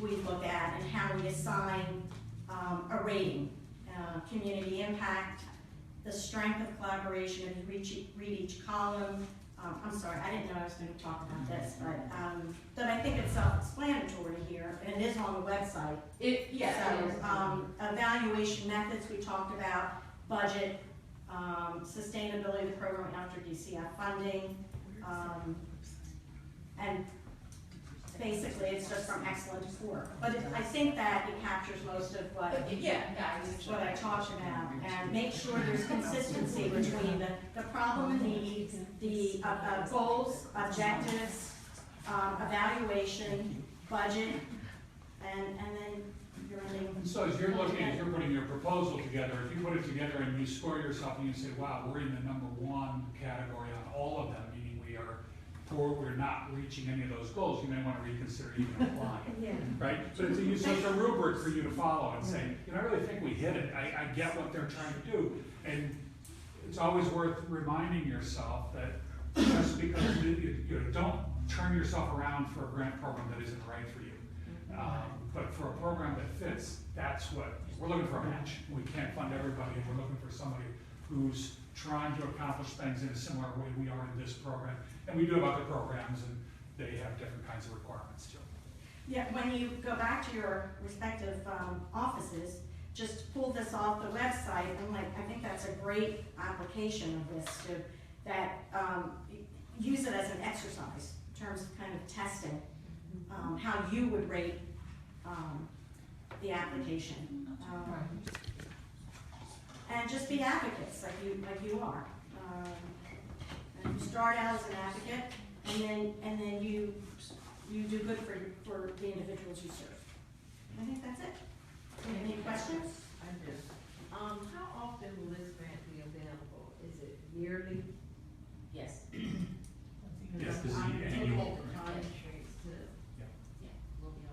we look at and how we assign a rating. Community impact, the strength of collaboration, if you read each column. I'm sorry, I didn't know I was going to talk about this, but I think it's self-explanatory here, and it is on the website.
Yes, it is.
Evaluation methods we talked about, budget, sustainability of the program after DCF funding, and basically it's just from excellent to poor. But I think that it captures most of what I talked about, and make sure there's consistency between the problem and need, the goals, objectives, evaluation, budget, and then you're ending.
So as you're putting your proposal together, if you put it together and you score yourself and you say, wow, we're in the #1 category on all of them, meaning we are or we're not reaching any of those goals, you may want to reconsider even applying.
Yeah.
Right? So it's a rubric for you to follow and say, you know, I really think we hit it. I get what they're trying to do. And it's always worth reminding yourself that just because you don't turn yourself around for a grant program that isn't right for you. But for a program that fits, that's what, we're looking for a match. We can't fund everybody, and we're looking for somebody who's trying to accomplish things in a similar way we are in this program. And we do have other programs, and they have different kinds of requirements too.
Yeah, when you go back to your respective offices, just pull this off the website, and like, I think that's a great application of this use it as an exercise in terms of kind of testing how you would rate the application. And just be advocates like you are. And you start out as an advocate, and then you do good for the individuals you serve. I think that's it. Any questions?
I do. How often will this grant be available? Is it yearly?
Yes.
Yes, this is
I'm
the
looking
annual
at the
grant.
time sheets too.
Yeah, we'll be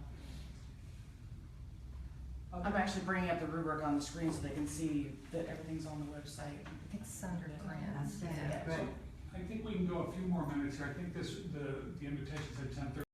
offering.
I'm actually bringing up the rubric on the screen so they can see that everything's on the website.
It's under grants.
Yeah, right.
I think we can go a few more minutes here. I think the invitation said 10:30.